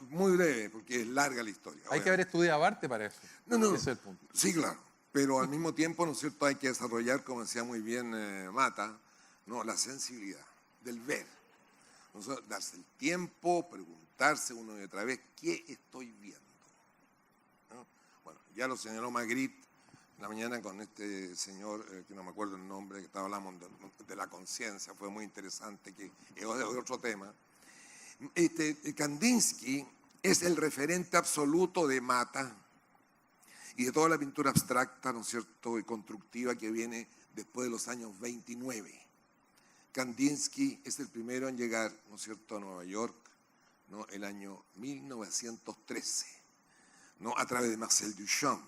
Muy breve, porque es larga la historia. Hay que haber estudiado arte para eso. No. Ese es el punto. Sí, claro, pero al mismo tiempo, ¿no es cierto?, hay que desarrollar, como decía muy bien Mata, ¿no?, la sensibilidad del ver. Darse el tiempo, preguntarse una y otra vez, ¿qué estoy viendo? ¿No? Bueno, ya lo señaló Magritte en la mañana con este señor, que no me acuerdo el nombre, que estaba hablando de la conciencia, fue muy interesante, que es otro tema. Kandinsky es el referente absoluto de Mata y de toda la pintura abstracta, ¿no es cierto?, y constructiva que viene después de los años 29. Kandinsky es el primero en llegar, ¿no es cierto?, a Nueva York, ¿no? El año 1913, ¿no? A través de Marcel Duchamp,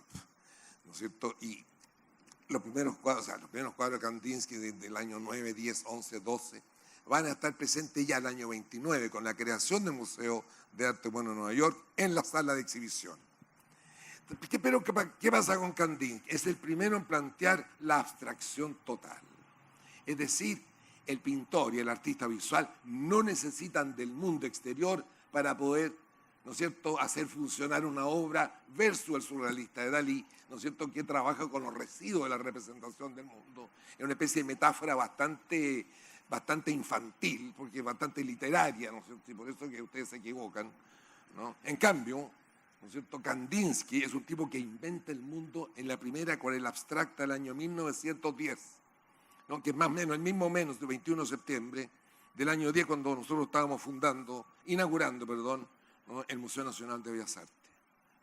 ¿no es cierto? Y los primeros cuadros de Kandinsky del año 9, 10, 11, 12 van a estar presentes ya el año 29 con la creación del Museo de Arte Moderno de Nueva York en la sala de exhibición. Pero ¿qué pasa con Kandinsky? Es el primero en plantear la abstracción total. Es decir, el pintor y el artista visual no necesitan del mundo exterior para poder, ¿no es cierto?, hacer funcionar una obra versus el surrealista de Dalí, ¿no es cierto?, que trabaja con los residuos de la representación del mundo. Es una especie de metáfora bastante infantil, porque es bastante literaria, ¿no es cierto?, y por eso que ustedes se equivocan, ¿no? En cambio, ¿no es cierto?, Kandinsky es un tipo que inventa el mundo en la primera acuarela abstracta del año 1910, ¿no?, que es más o menos, el mismo menos del 21 de septiembre del año 10, cuando nosotros estábamos inaugurando, ¿no?, el Museo Nacional de Bellas Artes.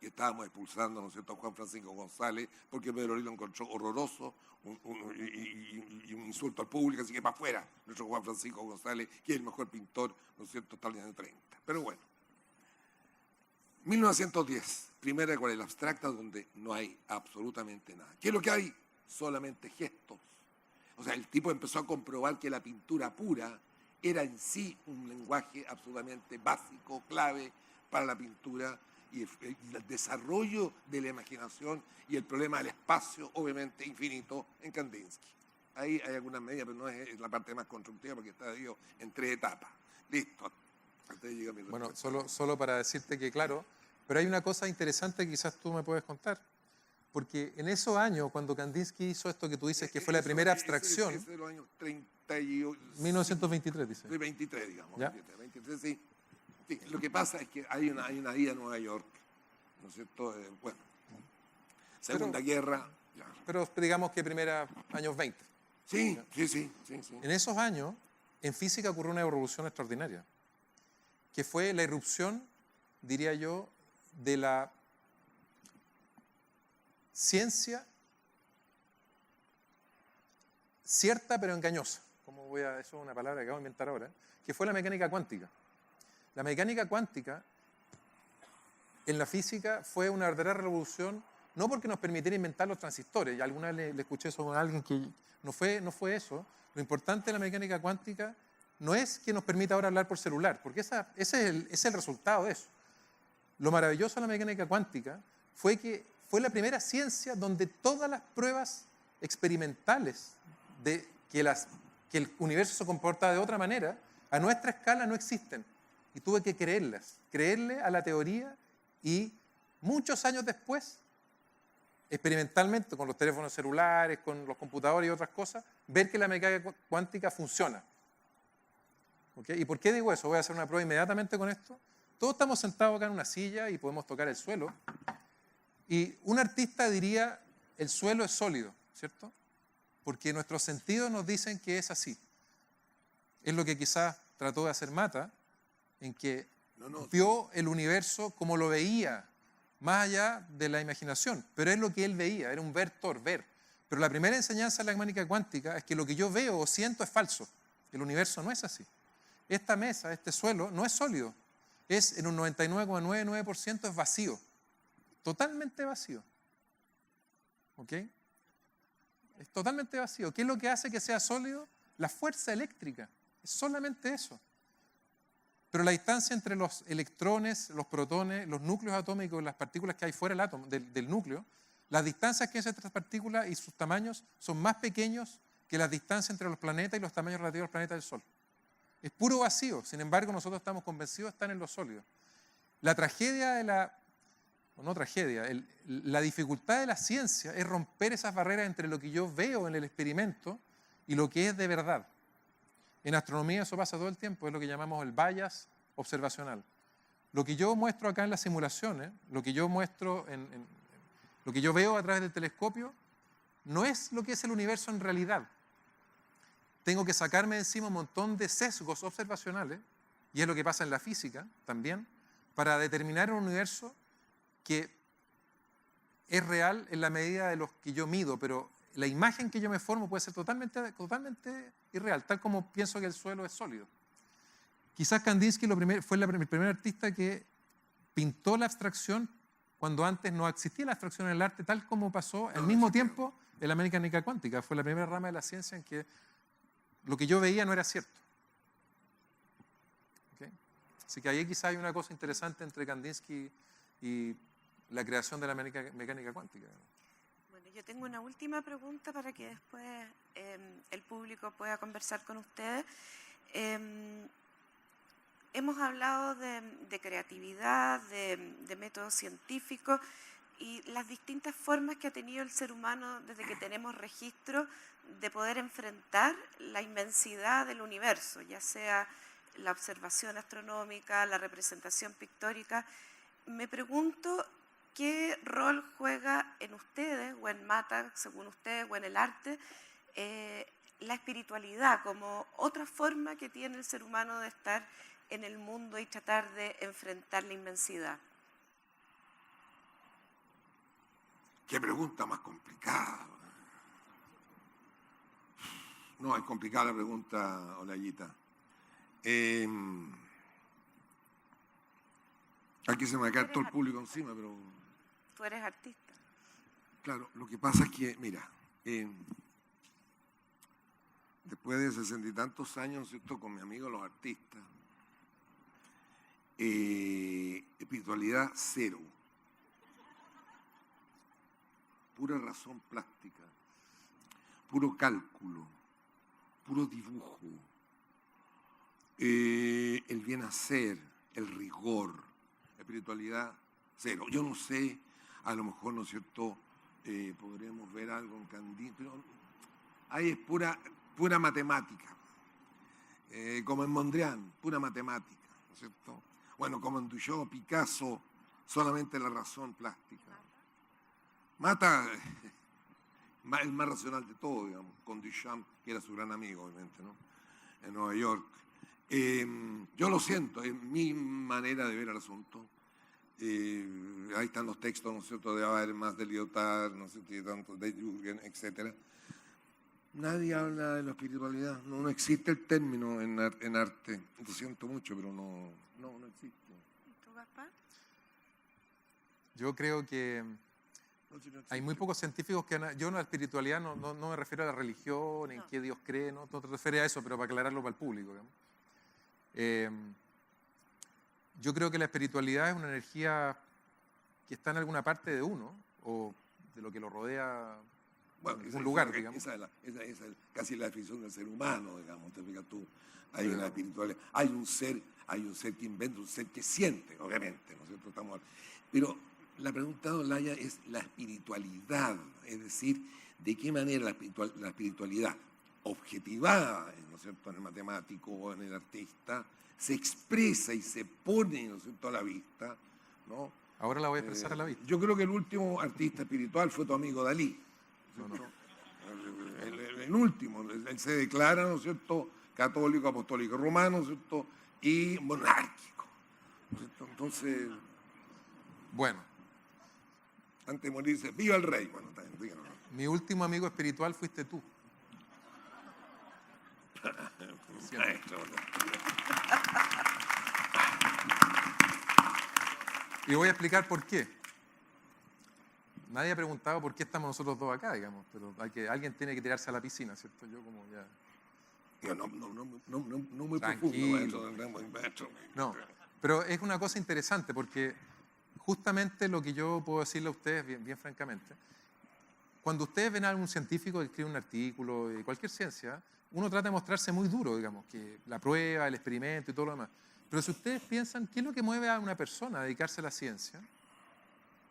Y estábamos expulsando, ¿no es cierto?, a Juan Francisco González, porque Pedro Lee lo encontró horroroso y un insulto al público, así que para afuera, nuestro Juan Francisco González, que es el mejor pintor, ¿no es cierto?, hasta el año 30. Pero bueno, 1910, primera acuarela abstracta donde no hay absolutamente nada. ¿Qué es lo que hay? Solamente gestos. O sea, el tipo empezó a comprobar que la pintura pura era en sí un lenguaje absolutamente básico, clave para la pintura y el desarrollo de la imaginación y el problema del espacio, obviamente, infinito en Kandinsky. Ahí hay algunas medidas, pero no es la parte más constructiva porque está dividido en 3 etapas. Listo. Bueno, solo para decirte que, claro, pero hay una cosa interesante que quizás tú me puedes contar. Porque en esos años, cuando Kandinsky hizo esto que tú dices que fue la primera abstracción... Es de los años 38... 1923, dice. 23, digamos. ¿Ya? 23, sí. Sí, lo que pasa es que hay una ida a Nueva York, ¿no es cierto? Bueno, Segunda Guerra... Ya. Pero digamos que años 20. Sí. En esos años, en física ocurrió una revolución extraordinaria, que fue la irrupción, diría yo, de la ciencia cierta pero engañosa, eso es una palabra que acabo de inventar ahora, que fue la mecánica cuántica. La mecánica cuántica en la física fue una verdadera revolución, no porque nos permitiera inventar los transistores, y alguna vez le escuché eso a alguien que no fue eso. Lo importante de la mecánica cuántica no es que nos permita ahora hablar por celular, porque ese es el resultado de eso. Lo maravilloso de la mecánica cuántica fue que fue la primera ciencia donde todas las pruebas experimentales de que el universo se comporta de otra manera, a nuestra escala no existen. Y tuve que creerle a la teoría, y muchos años después, experimentalmente, con los teléfonos celulares, con los computadores y otras cosas, ver que la mecánica cuántica funciona. ¿Okay? ¿Y por qué digo eso? Voy a hacer una prueba inmediatamente con esto. Todos estamos sentados acá en una silla y podemos tocar el suelo. Y un artista diría, el suelo es sólido, ¿cierto? Porque nuestros sentidos nos dicen que es así. Es lo que quizás trató de hacer Mata, en que vio el universo como lo veía, más allá de la imaginación. Pero es lo que él veía, era un ver. Pero la primera enseñanza de la mecánica cuántica es que lo que yo veo o siento es falso. El universo no es así. Esta mesa, este suelo, no es sólido. Es en un 99,99% es vacío. Totalmente vacío. ¿Ok? Es totalmente vacío. ¿Qué es lo que hace que sea sólido? La fuerza eléctrica. Es solamente eso. Pero la distancia entre los electrones, los protones, los núcleos atómicos, las partículas que hay fuera del átomo, del núcleo, las distancias que hay entre estas partículas y sus tamaños son más pequeños que las distancias entre los planetas y los tamaños relativos al planeta del Sol. Es puro vacío. Sin embargo, nosotros estamos convencidos de estar en lo sólido. La tragedia la dificultad de la ciencia es romper esas barreras entre lo que yo veo en el experimento y lo que es de verdad. En astronomía eso pasa todo el tiempo, es lo que llamamos el bias observacional. Lo que yo muestro acá en las simulaciones, lo que yo muestro lo que yo veo a través del telescopio, no es lo que es el universo en realidad. Tengo que sacarme de encima un montón de sesgos observacionales, y es lo que pasa en la física también, para determinar un universo que es real en la medida de los que yo mido, pero la imagen que yo me formo puede ser totalmente irreal, tal como pienso que el suelo es sólido. Quizás Kandinsky fue el primer artista que pintó la abstracción cuando antes no existía la abstracción en el arte, tal como pasó al mismo tiempo en la mecánica cuántica. Fue la primera rama de la ciencia en que lo que yo veía no era cierto. ¿Okay? Así que ahí quizás hay una cosa interesante entre Kandinsky y la creación de la mecánica cuántica. Bueno, yo tengo una última pregunta para que después el público pueda conversar con ustedes. Hemos hablado de creatividad, de métodos científicos y las distintas formas que ha tenido el ser humano desde que tenemos registro de poder enfrentar la inmensidad del universo, ya sea la observación astronómica, la representación pictórica. Me pregunto qué rol juega en ustedes, o en Mata, según ustedes, o en el arte, la espiritualidad como otra forma que tiene el ser humano de estar en el mundo y tratar de enfrentar la inmensidad. Qué pregunta más complicada. No, es complicada la pregunta, Olayita. Aquí se me va a caer todo el público encima, pero... Tú eres artista. Claro, lo que pasa es que, mira, después de 60 y tantos años, ¿cierto?, con mi amigo los artistas, espiritualidad cero. Pura razón plástica, puro cálculo, puro dibujo, el bien hacer, el rigor, espiritualidad cero. Yo no sé, a lo mejor, ¿no es cierto?, podremos ver algo en Kandinsky, pero ahí es pura matemática, como en Mondrian, pura matemática, ¿no es cierto? Bueno, como en Duchamp, Picasso, solamente la razón plástica. Mata el más racional de todo, digamos, con Duchamp, que era su gran amigo, obviamente, ¿no?, en Nueva York. Yo lo siento, es mi manera de ver el asunto. Ahí están los textos, ¿no es cierto?, de Habermas, de Lyotard, ¿no es cierto?, de Jürgen, etc. Nadie habla de la espiritualidad, no existe el término en arte. Lo siento mucho, pero no existe. ¿Y tú, Gaspar? Yo creo que hay muy pocos científicos que... Yo la espiritualidad no me refiero a la religión, en qué Dios cree, no te refieres a eso, pero para aclararlo para el público. Yo creo que la espiritualidad es una energía que está en alguna parte de uno, o de lo que lo rodea, bueno, en algún lugar, digamos. Esa es casi la definición del ser humano, digamos. Te fijas tú, hay una espiritualidad, hay un ser que inventa, un ser que siente, obviamente, ¿no es cierto? Pero la pregunta de Olaya es la espiritualidad, es decir, de qué manera la espiritualidad objetivada, ¿no es cierto?, en el matemático o en el artista, se expresa y se pone, ¿no es cierto?, a la vista, ¿no? Ahora la voy a expresar a la vista. Yo creo que el último artista espiritual fue tu amigo Dalí. No. El último, él se declara, ¿no es cierto?, católico, apostólico romano, ¿no es cierto?, y monárquico, ¿no es cierto? Entonces, bueno, antes de morirse, ¡viva el rey! Bueno, también, díganos. Mi último amigo espiritual fuiste tú. Y voy a explicar por qué. Nadie ha preguntado por qué estamos nosotros dos acá, digamos, pero alguien tiene que tirarse a la piscina, ¿cierto? Yo como ya... No muy tranquilo. Maestro. No, pero es una cosa interesante porque justamente lo que yo puedo decirle a ustedes, bien francamente, cuando ustedes ven a algún científico que escribe un artículo de cualquier ciencia, uno trata de mostrarse muy duro, digamos, que la prueba, el experimento y todo lo demás. Pero si ustedes piensan, ¿qué es lo que mueve a una persona a dedicarse a la ciencia?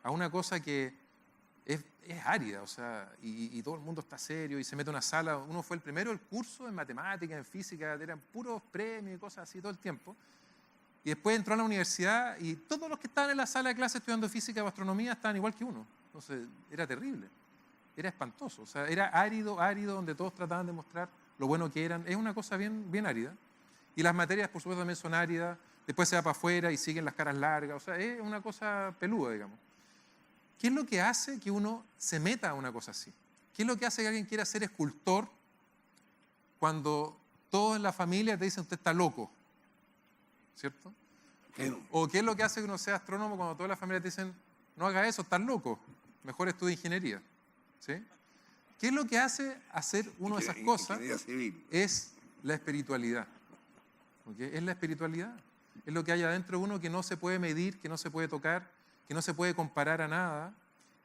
A una cosa que es árida, o sea, y todo el mundo está serio y se mete a una sala. Uno fue el primero del curso en matemáticas, en física, eran puros premios y cosas así todo el tiempo. Y después entró a la universidad y todos los que estaban en la sala de clase estudiando física o astronomía estaban igual que uno. Entonces, era terrible, era espantoso. O sea, era árido, donde todos trataban de mostrar lo bueno que eran. Es una cosa bien árida. Y las materias, por supuesto, también son áridas. Después se va para afuera y siguen las caras largas. O sea, es una cosa peluda, digamos. ¿Qué es lo que hace que uno se meta a una cosa así? ¿Qué es lo que hace que alguien quiera ser escultor cuando todos en la familia te dicen usted está loco? ¿cierto? Claro. ¿O qué es lo que hace que uno sea astrónomo cuando todas las familias te dicen, no haga eso, estás loco, mejor estudia ingeniería? ¿Sí? ¿Qué es lo que hace hacer uno de esas cosas? Ingeniería civil. Es la espiritualidad. ¿Ok? Es la espiritualidad. Es lo que hay adentro de uno que no se puede medir, que no se puede tocar, que no se puede comparar a nada.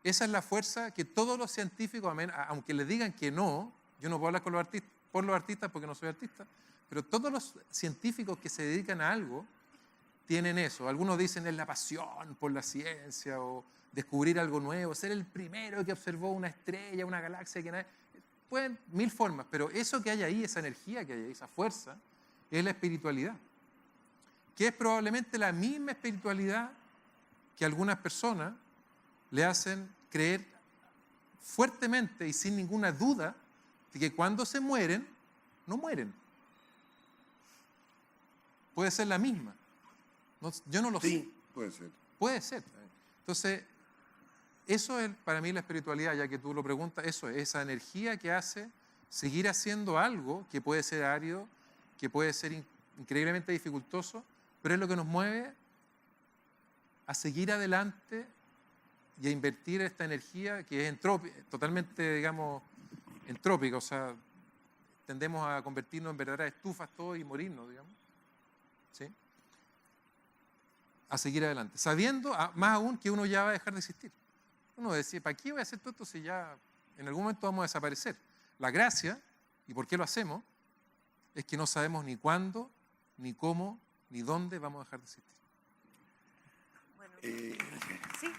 Esa es la fuerza que todos los científicos, aunque les digan que no, yo no puedo hablar con por los artistas porque no soy artista, pero todos los científicos que se dedican a algo tienen eso. Algunos dicen es la pasión por la ciencia o descubrir algo nuevo, ser el primero que observó una estrella, una galaxia que nadie... Pueden mil formas, pero eso que hay ahí, esa energía que hay ahí, esa fuerza, es la espiritualidad, que es probablemente la misma espiritualidad que algunas personas le hacen creer fuertemente y sin ninguna duda de que cuando se mueren, no mueren. Puede ser la misma. Yo no lo sé. Sí, puede ser. Puede ser. Entonces, eso es para mí la espiritualidad, ya que tú lo preguntas, eso es esa energía que hace seguir haciendo algo que puede ser árido, que puede ser increíblemente dificultoso, pero es lo que nos mueve a seguir adelante y a invertir esta energía que es totalmente, digamos, entrópica, o sea, tendemos a convertirnos en verdaderas estufas todos y morirnos, digamos, ¿sí? A seguir adelante, sabiendo más aún que uno ya va a dejar de existir. Uno decía, ¿para qué voy a hacer todo esto si ya en algún momento vamos a desaparecer? La gracia, y por qué lo hacemos, es que no sabemos ni cuándo, ni cómo, ni dónde vamos a dejar de existir. Bueno, sí.